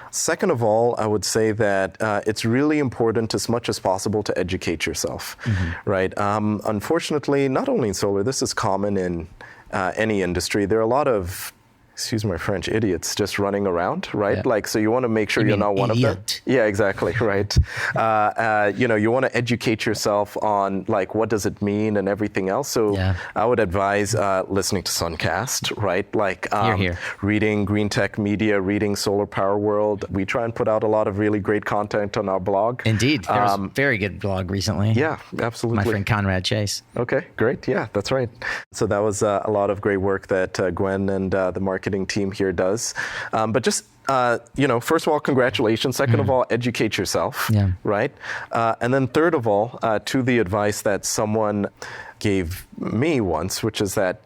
Second of all, I would say that it's really important as much as possible to educate yourself, right? Unfortunately, not only in solar, this is common in any industry. There are a lot of, excuse my French, idiots just running around, right? Like, so you want to make sure you're not one of them. Yeah, exactly, right. You want to educate yourself on like what does it mean and everything else. So I would advise listening to SunCast, right? Like reading Green Tech Media, reading Solar Power World. We try and put out a lot of really great content on our blog. Indeed, there was a very good blog recently. Yeah, absolutely. My friend Conrad Chase. Okay, great. Yeah, that's right. So that was a lot of great work that Gwen and the marketing team here does. But just, first of all, congratulations. Second of all, educate yourself, right? And then third of all, to the advice that someone gave me once, which is that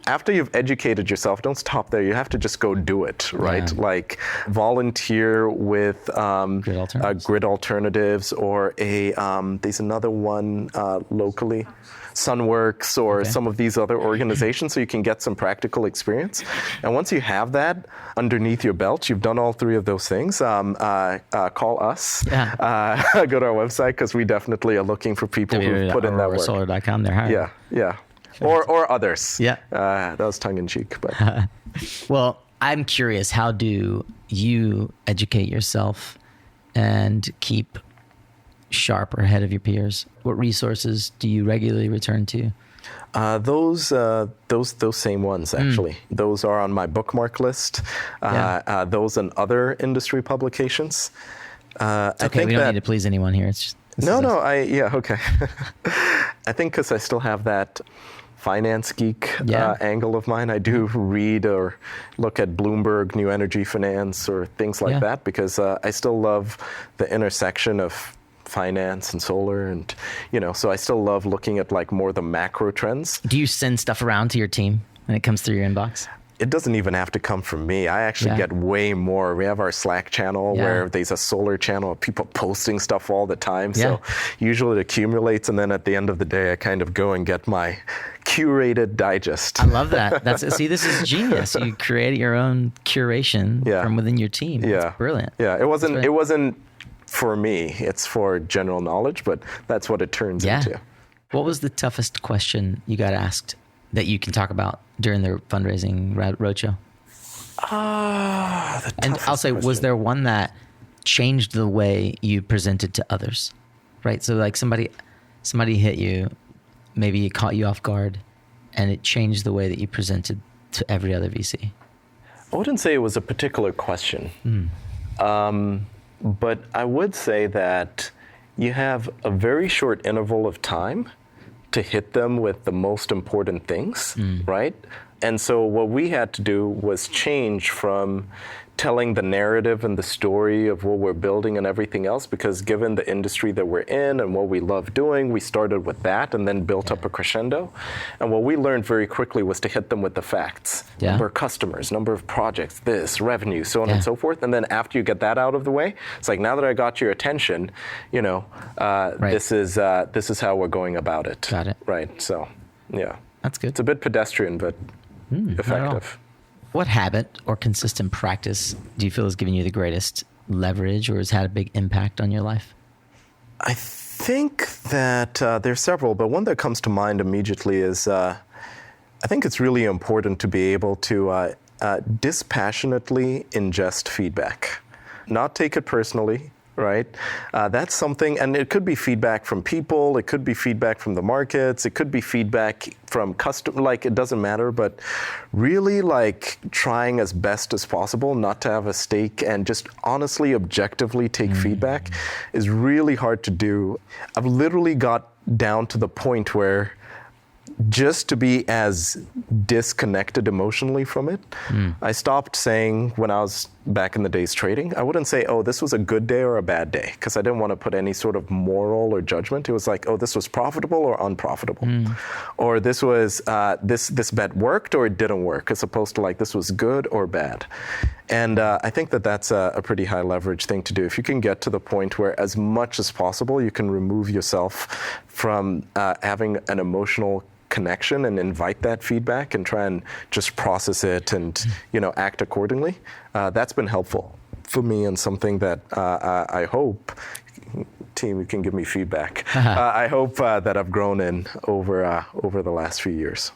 after you've educated yourself, don't stop there. You have to just go do it, right? Like volunteer with Grid Alternatives or there's another one locally, Sunworks or some of these other organizations, so you can get some practical experience. And once you have that underneath your belt, you've done all three of those things, call us. Go to our website, because we definitely are looking for people who put in that work. www.aurorasolar.com, they're hiring. Yeah. Or others. That was tongue-in-cheek. But well, I'm curious, how do you educate yourself and keep sharp or ahead of your peers? What resources do you regularly return to? Those same ones, actually. Those are on my bookmark list. Those and other industry publications. It's okay, we don't need to please anyone here. It's just, okay. I think because I still have that finance geek angle of mine, I do read or look at Bloomberg, New Energy Finance, or things like that, because I still love the intersection of finance and solar, and so I still love looking at like more the macro trends. Do you send stuff around to your team when it comes through your inbox? it doesn't even have to come from me. I actually get way more. We have our Slack channel where there's a solar channel of people posting stuff all the time. So usually it accumulates, and then at the end of the day, I kind of go and get my curated digest. I love that. See, this is genius. You created your own curation from within your team. That's brilliant. Yeah, it wasn't for me. It's for general knowledge, but that's what it turns into. What was the toughest question you got asked that you can talk about during the fundraising roadshow? And I'll say, was there one that changed the way you presented to others? Right? So like somebody hit you, maybe it caught you off guard, and it changed the way that you presented to every other VC. I wouldn't say it was a particular question, but I would say that you have a very short interval of time to hit them with the most important things, right? And so what we had to do was change from telling the narrative and the story of what we're building and everything else, because given the industry that we're in and what we love doing, we started with that and then built up a crescendo. And what we learned very quickly was to hit them with the facts. Number of customers, number of projects, this, revenue, so on and so forth. And then after you get that out of the way, it's like, now that I got your attention, this is how we're going about it. Got it. Right, so, yeah. That's good. It's a bit pedestrian, but effective. What habit or consistent practice do you feel has given you the greatest leverage or has had a big impact on your life? I think that there's several, but one that comes to mind immediately is I think it's really important to be able to dispassionately ingest feedback, not take it personally. Right? That's something, and it could be feedback from people, it could be feedback from the markets, it could be feedback from it doesn't matter, but really trying as best as possible not to have a stake and just honestly, objectively take feedback is really hard to do. I've literally got down to the point where just to be as disconnected emotionally from it, I stopped saying when I was back in the days trading, I wouldn't say, oh, this was a good day or a bad day, because I didn't want to put any sort of moral or judgment. It was like, oh, this was profitable or unprofitable. Or this was, this bet worked or it didn't work, as opposed to this was good or bad. And I think that that's a pretty high leverage thing to do. If you can get to the point where as much as possible, you can remove yourself from having an emotional connection and invite that feedback and try and just process it and act accordingly. That's been helpful for me and something that I hope, team, you can give me feedback. I hope that I've grown in over the last few years.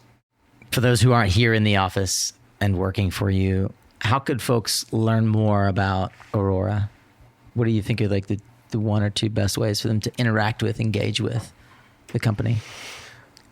For those who aren't here in the office and working for you, how could folks learn more about Aurora? What do you think are the one or two best ways for them to interact with, engage with the company?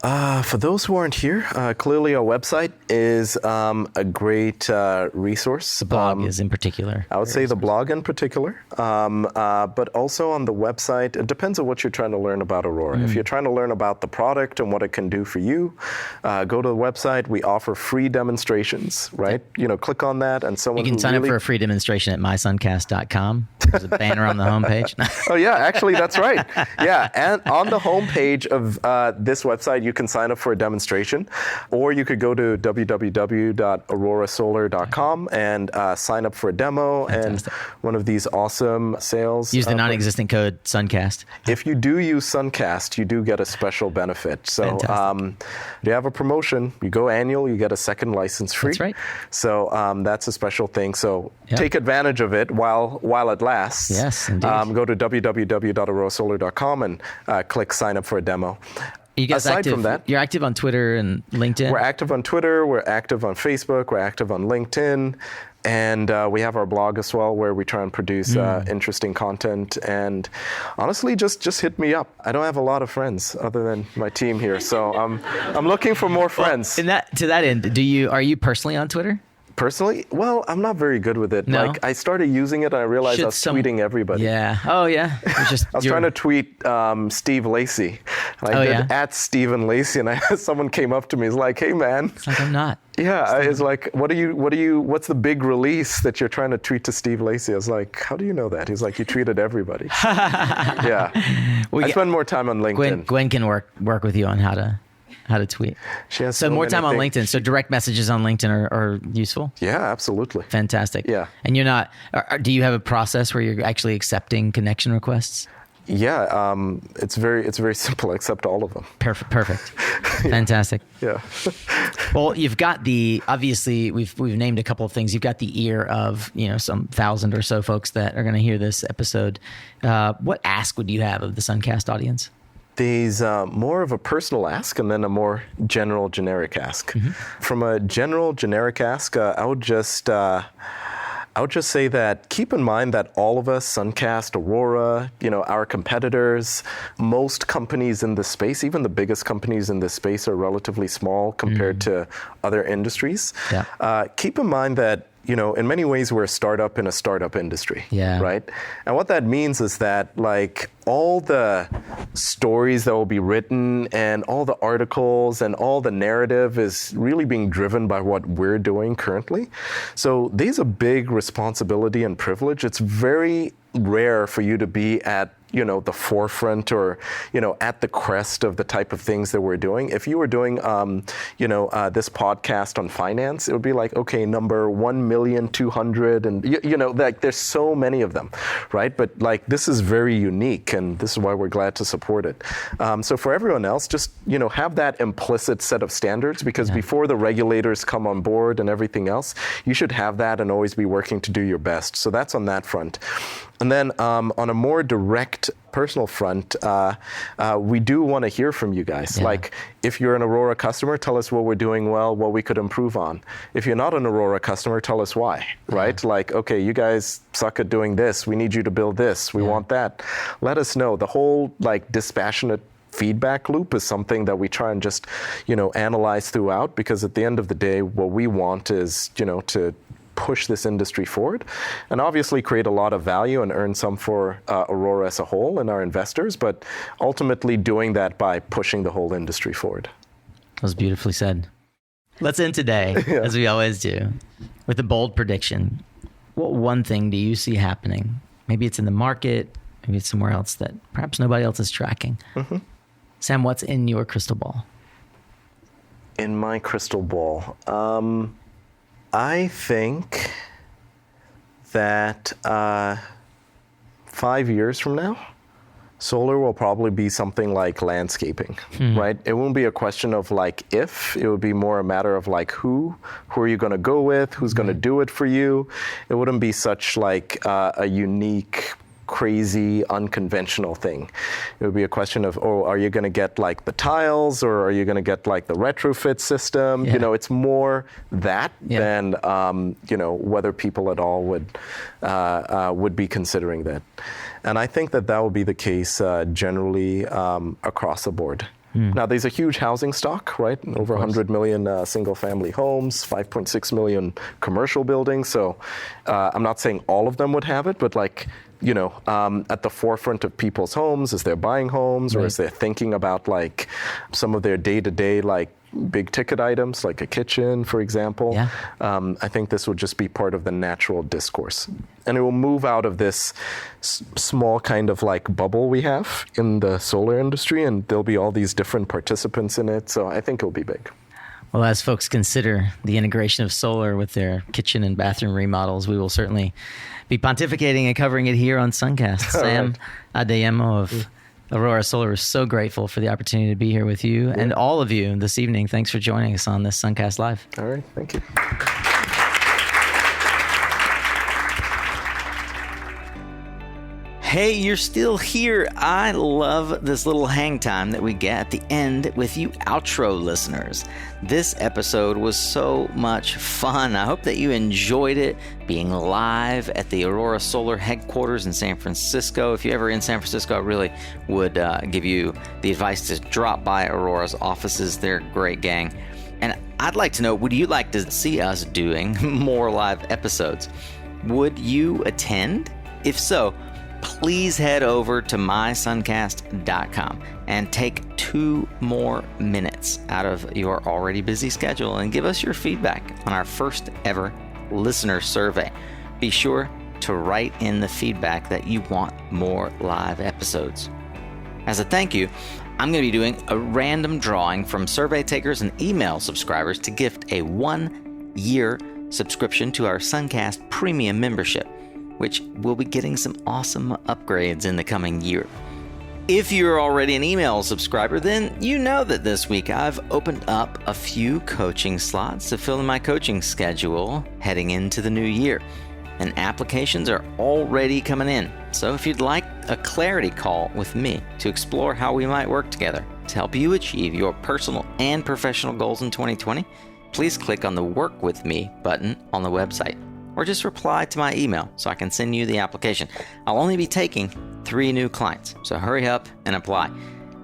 For those who aren't here, clearly our website is a great resource. The blog is in particular. I would say the blog in particular. But also on the website, it depends on what you're trying to learn about Aurora. If you're trying to learn about the product and what it can do for you, go to the website. We offer free demonstrations, right? Click on that and someone You can sign up for a free demonstration at mysuncast.com. There's a banner on the homepage. Oh, yeah, actually, that's right. Yeah, and on the homepage of this website, you can sign up for a demonstration, or you could go to www.aurorasolar.com and sign up for a demo. Fantastic. And one of these awesome sales. Use the non-existent code SunCast. If you do use SunCast, you do get a special benefit. So you have a promotion, you go annual, you get a second license free. That's right. So that's a special thing. So take advantage of it while it lasts. Yes, indeed. Go to www.aurorasolar.com and click sign up for a demo. You guys Aside active, from that, you're active on Twitter and LinkedIn? We're active on Twitter, we're active on Facebook, we're active on LinkedIn, and we have our blog as well where we try and produce interesting content. And honestly, just hit me up. I don't have a lot of friends other than my team here, so I'm looking for more friends. To that end, are you personally on Twitter? Personally, well, I'm not very good with it. No? I started using it and I realized I was tweeting everybody. Yeah. Oh, yeah. I was trying to tweet Steve Lacy. I did at Stephen Lacy, and someone came up to me. He's like, "Hey, man." It's like, I'm not. Yeah, it's like, what's the big release that you're trying to tweet to Steve Lacy? I was like, how do you know that? He's like, you tweeted everybody. Yeah. I spend more time on LinkedIn. Gwen can work with you on how to how to tweet. She has So more many time on things. LinkedIn. So direct messages on LinkedIn are useful. Yeah, absolutely. Fantastic. Yeah. And you're not, do you have a process where you're actually accepting connection requests? Yeah, it's very simple. Accept all of them. Perfect. Fantastic. Yeah. Well, you've got obviously we've named a couple of things. You've got the ear of, some 1,000 or so folks that are going to hear this episode. What ask would you have of the SunCast audience? There's more of a personal ask and then a more general generic ask. From a general generic ask, I would just say that keep in mind that all of us, SunCast, Aurora, our competitors, most companies in this space, even the biggest companies in this space are relatively small compared to other industries. Yeah. Keep in mind that in many ways, we're a startup in a startup industry, right? And what that means is that, all the stories that will be written and all the articles and all the narrative is really being driven by what we're doing currently. So there's a big responsibility and privilege. It's very rare for you to be at the forefront or at the crest of the type of things that we're doing. If you were doing this podcast on finance, it would be like, okay, number 1,200,000, and there's so many of them, right? But this is very unique, and this is why we're glad to support it. So for everyone else, just have that implicit set of standards, because before the regulators come on board and everything else, you should have that and always be working to do your best. So that's on that front. And then on a more direct personal front, we do want to hear from you guys. If you're an Aurora customer, tell us what we're doing well, what we could improve on. If you're not an Aurora customer, tell us why, right? Okay, you guys suck at doing this. We need you to build this. We want that. Let us know. The whole dispassionate feedback loop is something that we try and just, analyze throughout, because at the end of the day, what we want is, to push this industry forward and obviously create a lot of value and earn some for Aurora as a whole and our investors, but ultimately doing that by pushing the whole industry forward. That was beautifully said. Let's end today, as we always do, with a bold prediction. What one thing do you see happening? Maybe it's in the market, maybe it's somewhere else that perhaps nobody else is tracking. Sam, what's in your crystal ball? In my crystal ball, I think that 5 years from now, solar will probably be something like landscaping, right? It won't be a question of if, it would be more a matter of who are you going to go with, who's going to do it for you. It wouldn't be such a unique, crazy, unconventional thing. It would be a question of, are you going to get the tiles, or are you going to get the retrofit system? It's more that than whether people at all would be considering that. And I think that will be the case generally across the board. Now, there's a huge housing stock, right? Over 100 million single-family homes, 5.6 million commercial buildings. So I'm not saying all of them would have it, but at the forefront of people's homes as they're buying homes, or as they're thinking about some of their day-to-day big ticket items, like a kitchen, for example. I think this would just be part of the natural discourse. And it will move out of this small kind of bubble we have in the solar industry, and there'll be all these different participants in it. So I think it'll be big. Well, as folks consider the integration of solar with their kitchen and bathroom remodels, we will certainly be pontificating and covering it here on SunCast. Sam Adeyemo of Aurora Solar is so grateful for the opportunity to be here with you and all of you this evening. Thanks for joining us on this SunCast Live. All right, thank you. Hey, you're still here. I love this little hang time that we get at the end with you outro listeners. This episode was so much fun. I hope that you enjoyed it, being live at the Aurora Solar headquarters in San Francisco. If you're ever in San Francisco, I really would give you the advice to drop by Aurora's offices. They're a great gang. And I'd like to know, would you like to see us doing more live episodes? Would you attend? If so, please head over to mysuncast.com and take 2 more minutes out of your already busy schedule and give us your feedback on our first ever listener survey. Be sure to write in the feedback that you want more live episodes. As a thank you, I'm going to be doing a random drawing from survey takers and email subscribers to gift a 1-year subscription to our SunCast Premium membership, which will be getting some awesome upgrades in the coming year. If you're already an email subscriber, then you know that this week I've opened up a few coaching slots to fill in my coaching schedule heading into the new year. And applications are already coming in. So if you'd like a clarity call with me to explore how we might work together to help you achieve your personal and professional goals in 2020, please click on the Work With Me button on the website, or just reply to my email so I can send you the application. I'll only be taking 3 new clients, so hurry up and apply.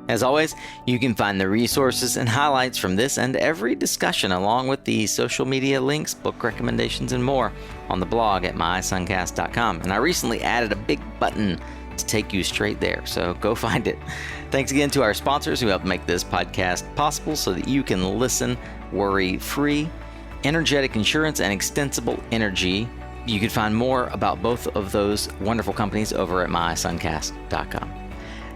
As always, you can find the resources and highlights from this and every discussion, along with the social media links, book recommendations, and more on the blog at mysuncast.com. And I recently added a big button to take you straight there, so go find it. Thanks again to our sponsors who help make this podcast possible so that you can listen worry-free. Energetic Insurance and Extensible Energy. You can find more about both of those wonderful companies over at mysuncast.com.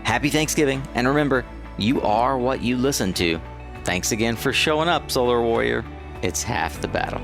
Happy Thanksgiving, and remember, you are what you listen to. Thanks again for showing up, Solar Warrior. It's half the battle.